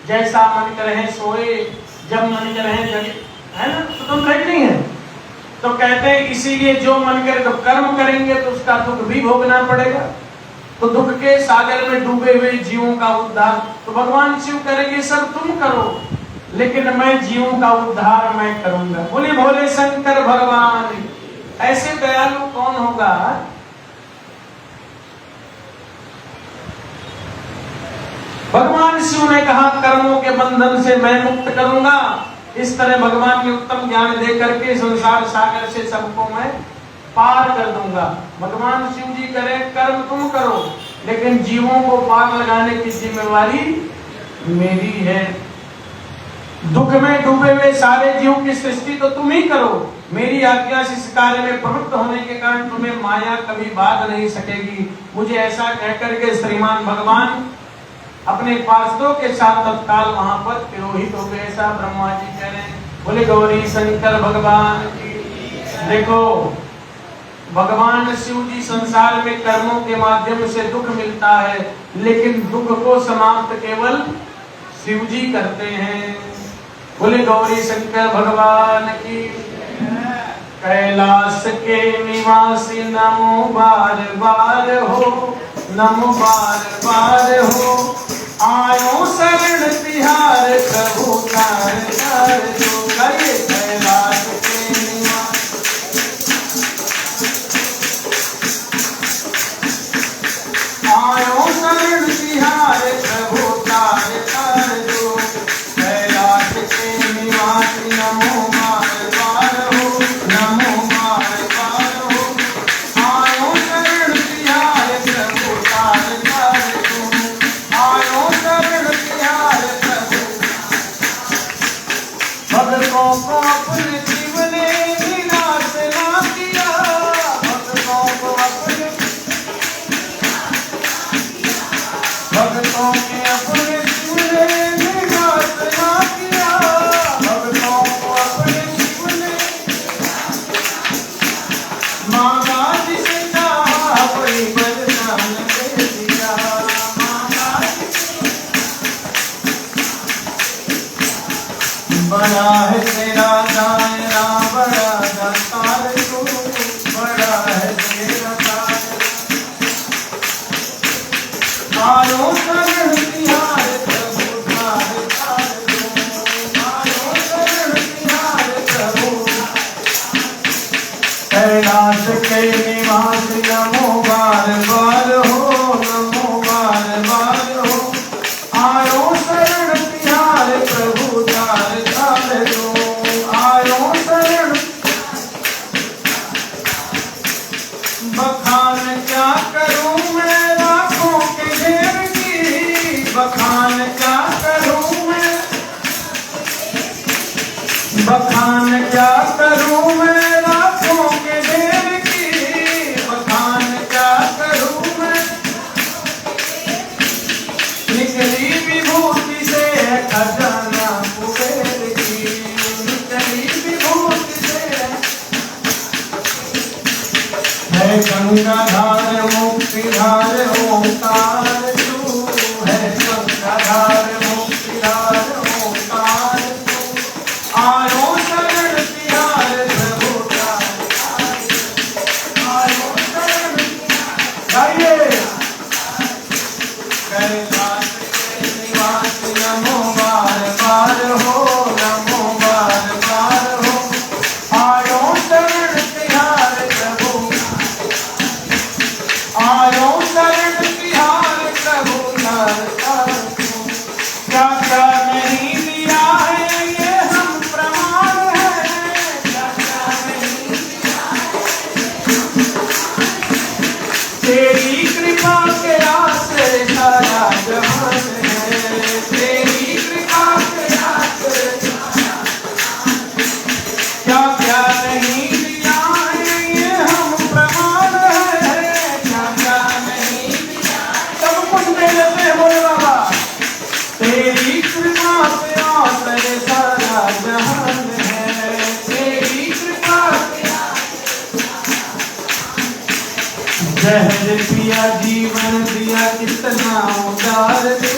S1: जैसा मन करे सोए, जब मन करे जगे, है ना? स्वतंत्र है कि नहीं है? तो कहते हैं इसीलिए जो मन करे तो कर्म करेंगे तो उसका दुख भी भोगना पड़ेगा। तो दुख के सागर में डूबे हुए जीवों का उद्धार तो भगवान शिव करेंगे, सब तुम करो, लेकिन मैं जीवों का उद्धार मैं करूंगा। बोले भोले शंकर भगवान। ऐसे दयालु कौन होगा? भगवान शिव ने कहा कर्मों के बंधन से मैं मुक्त करूंगा। इस तरह भगवान ने उत्तम ज्ञान दे करके संसार सागर से सबको मैं पार कर दूंगा। भगवान शिव जी करें कर्म तुम करो, लेकिन जीवों को पार लगाने की जिम्मेवारी मेरी है। दुख में डूबे हुए सारे जीव की सृष्टि तो तुम ही करो। मेरी आज्ञा से इस कार्य में प्रवृत्त होने के कारण तुम्हें माया कभी बाध नहीं सकेगी। मुझे ऐसा कहकर के श्रीमान भगवान अपने पार्षदों के साथ तत्काल वहां पर तिरोहित हो गए। ऐसा ब्रह्मा जी कह रहे हैं। बोले गौरी शंकर भगवान की। देखो भगवान शिव जी संसार में कर्मों के माध्यम से दुख मिलता है, लेकिन दुख को समाप्त केवल शिव जी करते हैं। बोले गौरी शंकर भगवान की। कैलाश के निवासी नमो बार बार हो, नमो बार बार हो, आयो शरण तिहार प्रभु तार तार जो करे। कैलाश के निवासी आयो शरण तिहार प्रभु तार तार जो। कैलाश के निवासी नमो बार बार हो, नमो भक्तों को अपने शिव ने निराश ना किया, भक्तों को अपने, भक्तों के अपने शिव ने निराश ना किया, भक्तों को अपने शिव ने मांगा जिसे चाहा वही वरदान दे दिया, मांगा बड़ा है तेरा दायरा बड़ा दस्तार तू, बड़ा है तेरा दायरा, आयो शरण तिहार प्रभु तार तार तू, आयो शरण तिहार प्रभु, कैलाश के निवास नमो बार बार हो, नमो बार बार हो, आयो शरण तिहार प्रभु तार तार तू, आयो शरण। बखान क्या करूं मैं लाखों के ढेर की, बखान क्या करूं मैं, बखान क्या करूं मैं लाखों के ढेर की, बखान क्या करूं मैं, निकली विभूति से खजाना कुबेर की, निकली विभूति से है गंगाधार मुक्तिधार ओंकार तू, है गंगाधार मुक्तिधार ओंकार तू, आयो शरण तिहार प्रभु तार, आयो शरण गाइए। कैलाश के निवास नमो बार बार हो, नमो बार बार हो, आयो शरण तिहार प्रभु, आयो शरण तिहार प्रभु तार तार तू, क्या क्या नहीं दिया है ये हम प्रमाण है, क्या क्या नहीं दिया तेरी कृपा के आसरे सारा जहान है, तेरी कृपा के आसरे क्या क्या नहीं दिया है ये हम प्रमाण है, क्या क्या नहीं दिया सब कुछ दे देते हैं बोले बाबा, तेरी कृपा के आसरे सारा जहान है, तेरी कृपा के जहर पिया जीवन दिया कितना उदार तू,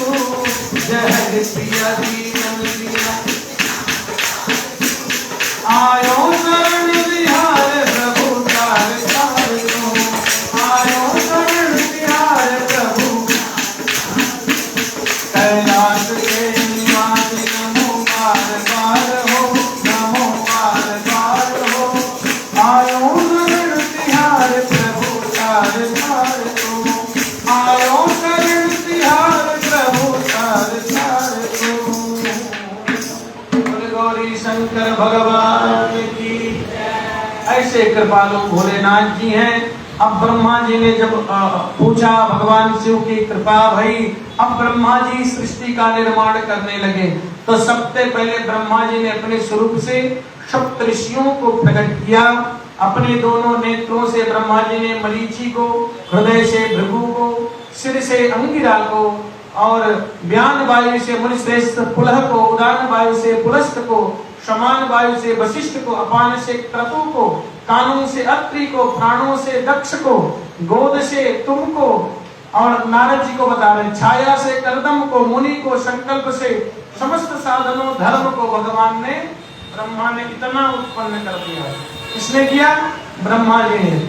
S1: जहर पिया जीवन दिया, आयो शरण तिहार प्रभु तार तार तू, आयो शरण तिहार प्रभु, कैलाश के निवास नमो बार बार हो, नमो बार बार हो, आयो शरण तिहार प्रभु तार तार तू, आयो शरण तिहार प्रभु तार तार तू। बोले गौरी शंकर भगवान की। ऐसे कृपालु भोलेनाथ जी हैं। अब ब्रह्मा जी ने जब पूछा भगवान शिव की कृपा भई, अब ब्रह्मा जी सृष्टि का निर्माण करने लगे। तो सबसे पहले ब्रह्मा जी ने अपने स्वरूप से सप्त ऋषियों को प्रकट किया। अपने दोनों नेत्रों से ब्रह्मा जी ने मरीचि को, हृदय से भृगु को, सिर से अंगिरा को और व्यान वायु से मुनिश्रेष्ठ पुलह को, उदान वायु से पुलस्त को, समान वायु से वशिष्ठ को, अपान से क्रतु को, कानों से अत्रि को, प्राणों से दक्ष को, गोद से तुमको और नारद जी को बता रहे, छाया से कर्दम को, मुनि को, संकल्प से समस्त साधनों धर्म को भगवान ने, ब्रह्मा ने इतना उत्पन्न कर दिया। किसने किया? ब्रह्मा जी ने।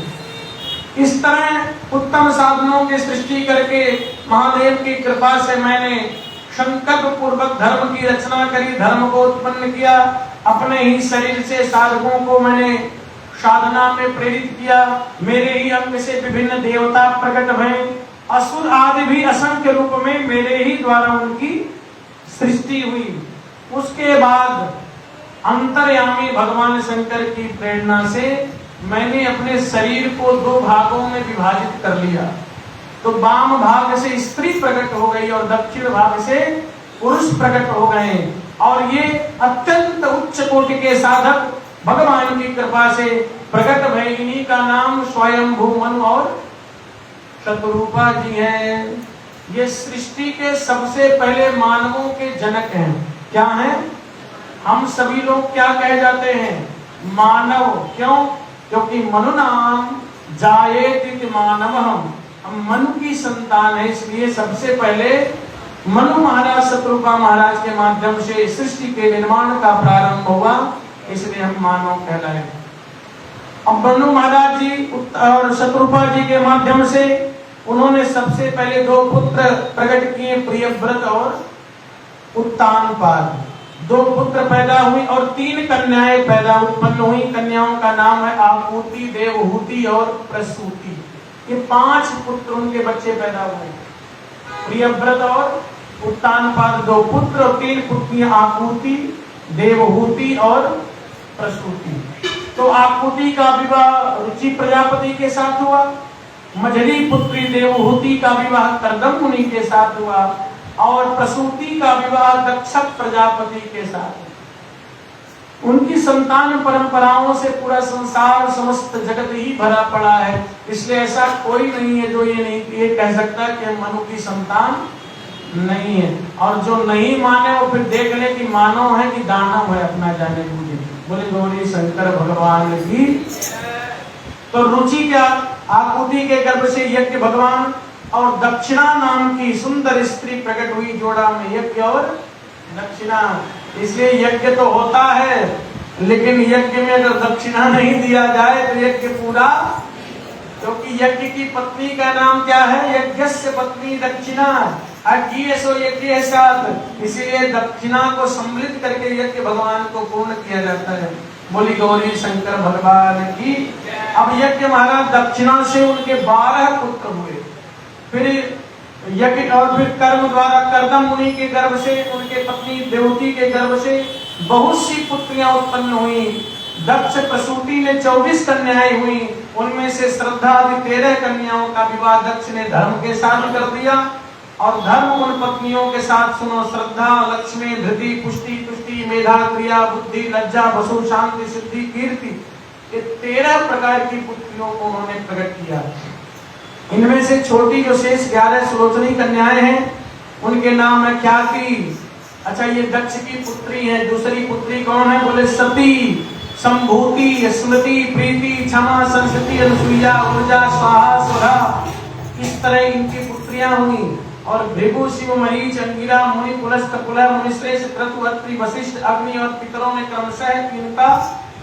S1: इस तरह उत्तम साधनों की सृष्टि करके महादेव की कृपा से मैंने संकल्प पूर्वक धर्म की रचना करी, धर्म को उत्पन्न किया। अपने ही शरीर से साधकों को मैंने साधना में प्रेरित किया। मेरे ही अंग से विभिन्न देवता प्रकट भये, असुर आदि भी असंख्य रूप में मेरे ही द्वारा उनकी सृष्टि हुई। उसके बाद अंतर्यामी भगवान शंकर की प्रेरणा से मैंने अपने शरीर को दो भागों में विभाजित कर लिया। तो वाम भाग से स्त्री प्रकट हो गई और दक्षिण भाग से पुरुष प्रकट हो गए और ये अत्यंत उच्च कोटि के साधक भगवान की कृपा से प्रकट भय। इन्हीं का नाम स्वयंभू मनु और शतरूपा जी हैं। ये सृष्टि के सबसे पहले मानवों के जनक हैं। क्या हैं? हम सभी लोग क्या कहे जाते हैं? मानव। क्यों? क्योंकि मनु नाम जायेत मानवम्, हम मनु की संतान है, इसलिए सबसे पहले मनु महाराज शतरूपा महाराज के माध्यम से सृष्टि के निर्माण का प्रारंभ हुआ, इसलिए हम मानव कहलाए। अब मनु महाराज जी और शतरूपा जी के माध्यम से उन्होंने सबसे पहले 2 पुत्र प्रकट किए, प्रियव्रत और उत्तानपाद। 2 पुत्र पैदा हुई और 3 कन्याएं पैदा उत्पन्न हुई। कन्याओं का नाम है आकुति, देवहूति और प्रसूति। ये 5 पुत्र उनके बच्चे पैदा हुए, प्रियव्रत और उत्तानपाद 2 पुत्र और 3 पुत्रियां, आकुति, देवहूति और प्रसूति। तो आकुति का विवाह रुचि प्रजापति के साथ हुआ, मझली पुत्री देवहूति का विवाह कर्दम मुनि के साथ हुआ और प्रसूति का विवाह दक्ष प्रजापति के साथ। उनकी संतान परंपराओं से पूरा संसार समस्त जगत ही भरा पड़ा है, इसलिए ऐसा कोई नहीं है जो ये कह सकता कि हम मनु की संतान नहीं है। और जो नहीं माने वो फिर देख ले कि मानव है कि दानव है, अपना जाने मुझे। बोले गौरी शंकर भगवान की। तो रुचि क्या? आकुति के गर्भ से यज्ञ भगवान और दक्षिणा नाम की सुंदर स्त्री प्रकट हुई, जोड़ा में यज्ञ और दक्षिणा। इसलिए यज्ञ तो होता है, लेकिन यज्ञ में अगर दक्षिणा नहीं दिया जाए तो यज्ञ पूरा, क्योंकि यज्ञ की पत्नी का नाम क्या है? यज्ञस्य पत्नी दक्षिणा, अज्ञ सो यज्ञ साथ। इसीलिए दक्षिणा को सम्मिलित करके यज्ञ भगवान को पूर्ण किया जाता है। बोली गौरी शंकर भगवान की। अब यज्ञ महाराज दक्षिणा से उनके 12 पुत्र हुए, फिर यज्ञ और फिर कर्म द्वारा कर्दम मुनि के गर्भ से, उनके पत्नी देवती के गर्भ से बहुत सी पुत्रियां उत्पन्न हुई। दक्ष प्रसूति ने 24 कन्याएं हुई, उनमें से श्रद्धा आदि 13 कन्याओं का विवाह दक्ष ने धर्म के साथ कर दिया। और धर्म उन पत्नियों के साथ सुनो, श्रद्धा, लक्ष्मी, धृति, पुष्टि, तुष्टि, मेधा, क्रिया, बुद्धि, लज्जा, वसु, शांति, सिद्धि, कीर्ति, ये 13 प्रकार की पुत्रियों को उन्होंने प्रकट किया। इनमें से छोटी जो शेष 11 सुलोचनी कन्याएं हैं, उनके नाम है ख्याति। अच्छा, ये दक्ष की पुत्री है। दूसरी पुत्री कौन है? बोले सती, संभूति, स्मृति, प्रीति, क्षमा, संस्कृति, अनुसुईया, ऊर्जा, स्वाहा, स्वरा। इस तरह इनकी पुत्रियां हुई। और भृगु, शिव, मरीच, अंगिरा, मुनि, पुलस्त, पुलह, मुनिश्रेष्ठ, क्रतु, अत्रि, वशिष्ठ, अग्नि और पितरों में क्रमशः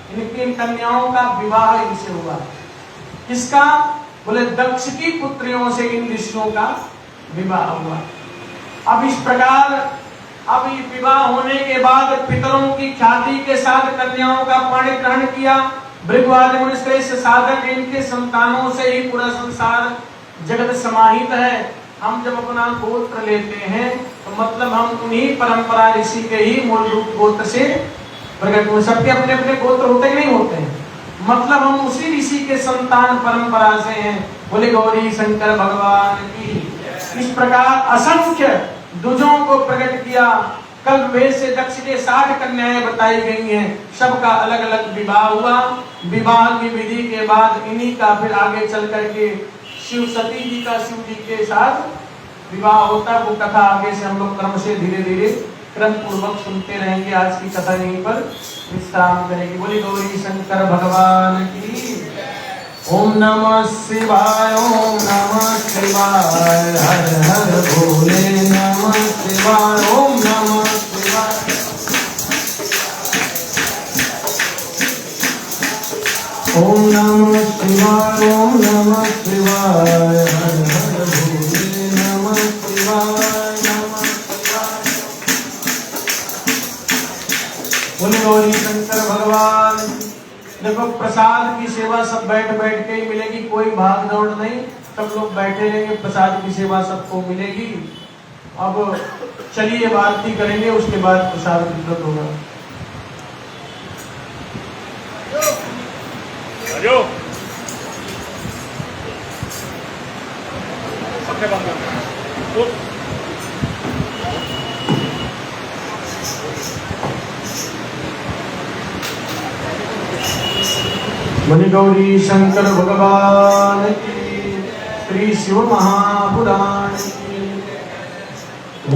S1: इनकी कन्याओं का विवाह इनसे हुआ। किसका? बोले दक्ष की पुत्रियों से इन ऋषियों का विवाह हुआ। अब इस प्रकार अब विवाह होने के बाद पितरों की ख्याति के साथ कन्याओं का पाणी ग्रहण किया। भृगु आदि मुनिश्रेष्ठ साधक, इनके संतानों से ही पूरा संसार जगत समाहित है। हम जब अपना गोत्र लेते हैं तो मतलब हम उन्हीं परंपरा ऋषि के ही मूल रूप गोत्र से प्रकट हुए। सबके अपने अपने गोत्र होते नहीं होते हैं, मतलब हम उसी ऋषि के संतान परंपरा से हैं। बोले गौरी शंकर भगवान की। इस प्रकार असंख्य दुजों को प्रकट किया। कल वेद से दक्ष के 60 कन्याएं बताई गई हैं, सबका अलग अलग विवाह हुआ। विवाह की विधि के बाद इन्हीं का फिर आगे चल करके शिव सती जी का शिव जी के साथ विवाह होता है। वो कथा आगे से हम लोग क्रम से धीरे धीरे क्रम पूर्वक सुनते रहेंगे। आज की कथा यहीं पर विश्राम करेंगे। बोली गौरी शंकर भगवान की। ओम नमः शिवाय, ओम नमः शिवाय, हर हर भोले नमः शिवाय, ओम नमः शिवाय। ओम नमः शिवाय, ओम नमः शिवाय, हर हर भोले नमः शिवाय, नमः शिवाय। बोले गौरी शंकर भगवान। देखो, प्रसाद की सेवा सब बैठ बैठ के ही मिलेगी, कोई भाग दौड़ नहीं, सब लोग बैठे रहेंगे, प्रसाद की सेवा सबको मिलेगी। अब चलिए आरती करेंगे, उसके बाद प्रसाद वितरण होगा। मणि गौरी शंकर भगवान की, श्री शिव महापुराण की।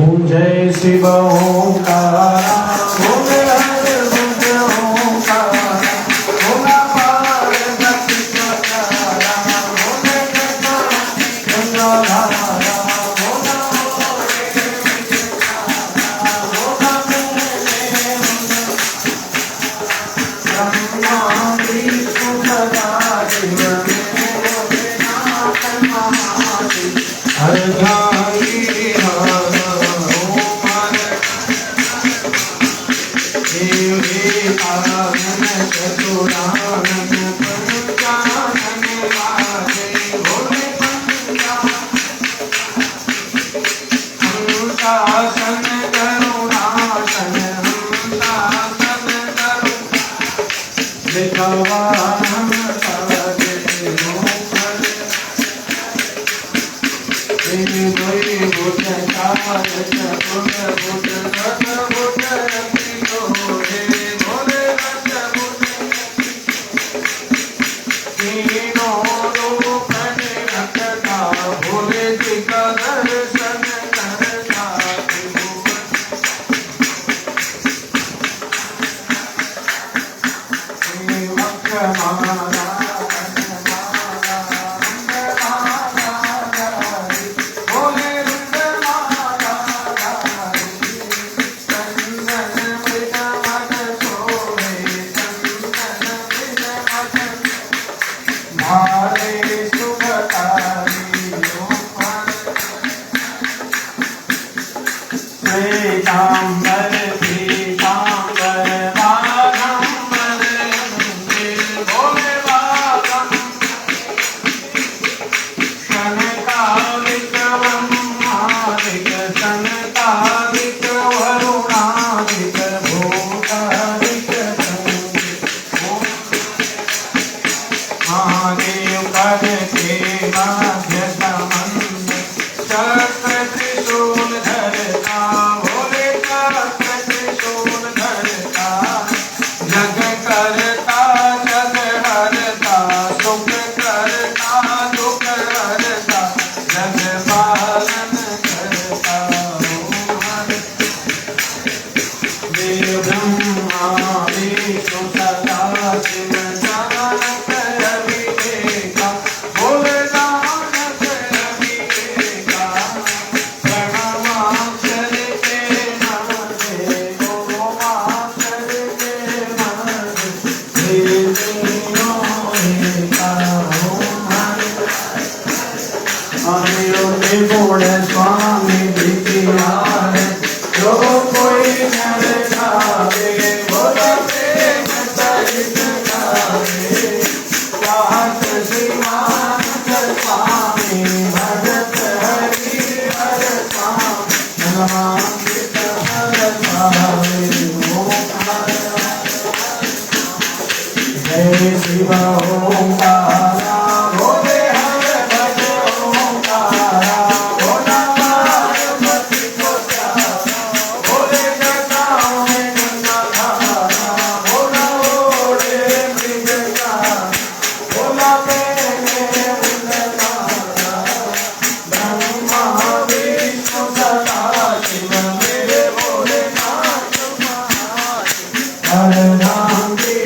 S1: ओम जय शिव ओंकार, ओम हर बुद्ध ओंकार, ओम अपार गति प्रकारा, ओम गंगा गंगाधारा, ओम ब्रह्मा विष्णु सदा शिव अर्धांगी आनन चतुरानन पंचानन वाजे भोले हंसासन करुणासन हंसासन करुण दिखवानम सदे मोक्षदे बुद्ध चाल चतुर बुद्ध रथ बुद्ध रतियो हे भोले रथ बुद्ध तीनों रूप रखता भोले जी का दर्शन करता श्वेतांबर पीतांबर बाघंबर भोले बाघं शनकादिक ब्रह्मादिक शनकादिक वरुणादिक भूतादिक महादेव पद के मध्य समन्द चक्र त्रिशूल धरता भोले चक्र त्रिशूल धरता जग करता जग हरता सुख करता दुख हरता जग पालन करता देव ब्रह्मा विष्णु सदा शिव जानत अविवेका भोले जानत अविवेका प्रणवाक्षर के नमः गोमाक्षर के नमः तीनों एका ओम हरि गुण स्वामी विद्यार जो कोई नर गावे बोला प्रेम सहित गावे चाहत श्रीमान स्वामी भगत हरि हर स्वामी नमामित हर स्वामी जय शिव ओंकारा भोले हर भज ओंकारा भोला पार्वती को प्यारा भोले जटाओं में गंगाधारा भोला ओढ़े मृगया भोला प्रेमे वृंदारा ब्रह्मा विष्णु सदा शिव मेरे भोलेनाथ हरनांगी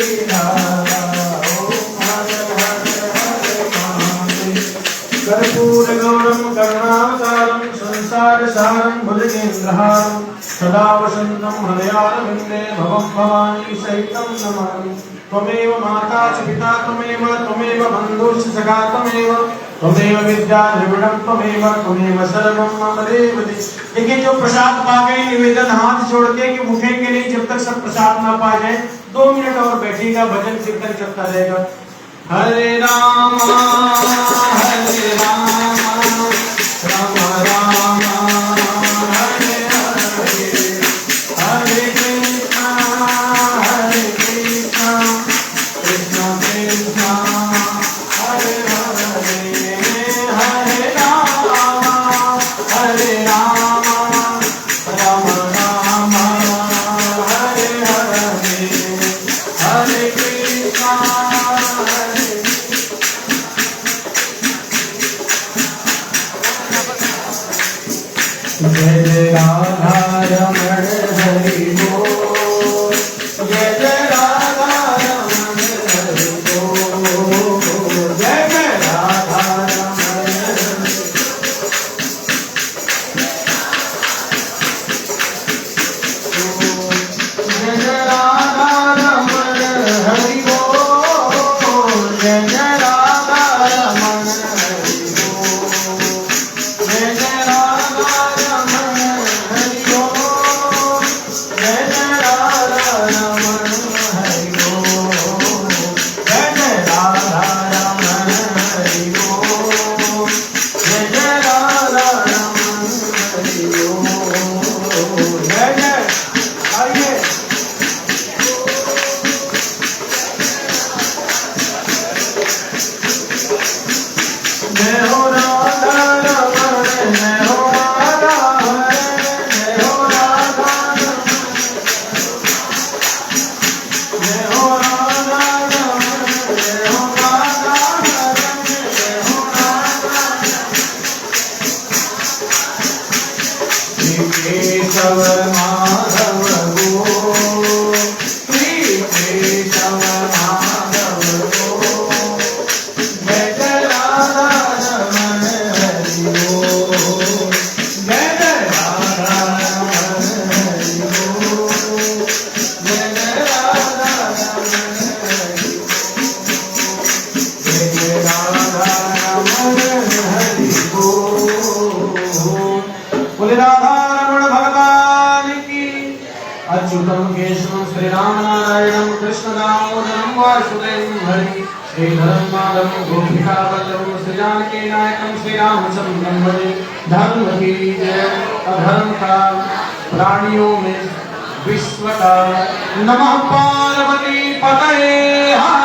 S1: कर्पूर गौरम करुणावतारम संसार सारम भुजगेन्द्रहारम सदा वसंतम हृदयारविंदे भवं भवानी सहितं नमामि त्वमेव माता च पिता त्वमेव बन्धुश्च सखा त्वमेव विद्या द्रविणं त्वमेव सर्वं मम देव दे। देखिए जो प्रसाद पा गए निवेदन हाथ जोड़ के कि उठेंगे नहीं जब तक सब प्रसाद ना पा जाए। 2 मिनट और बैठिएगा, भजन कीर्तन चलता रहेगा। हरे राम राम राम हरे हरे हरे कृष्णा कृष्ण कृष्ण हरे हरे हरे राम राम राम हरे हरे हरे कृष्णा नारायणं कृष्ण दामोदरं वासुदेवं हरि श्रीधरं माधवं गोपिका वल्लभं श्री जानकी नायकं श्री रामचंद्रं भजे। धर्म की जय, अधर्म का प्राणियों में विश्व का। नमः पार्वती पतये।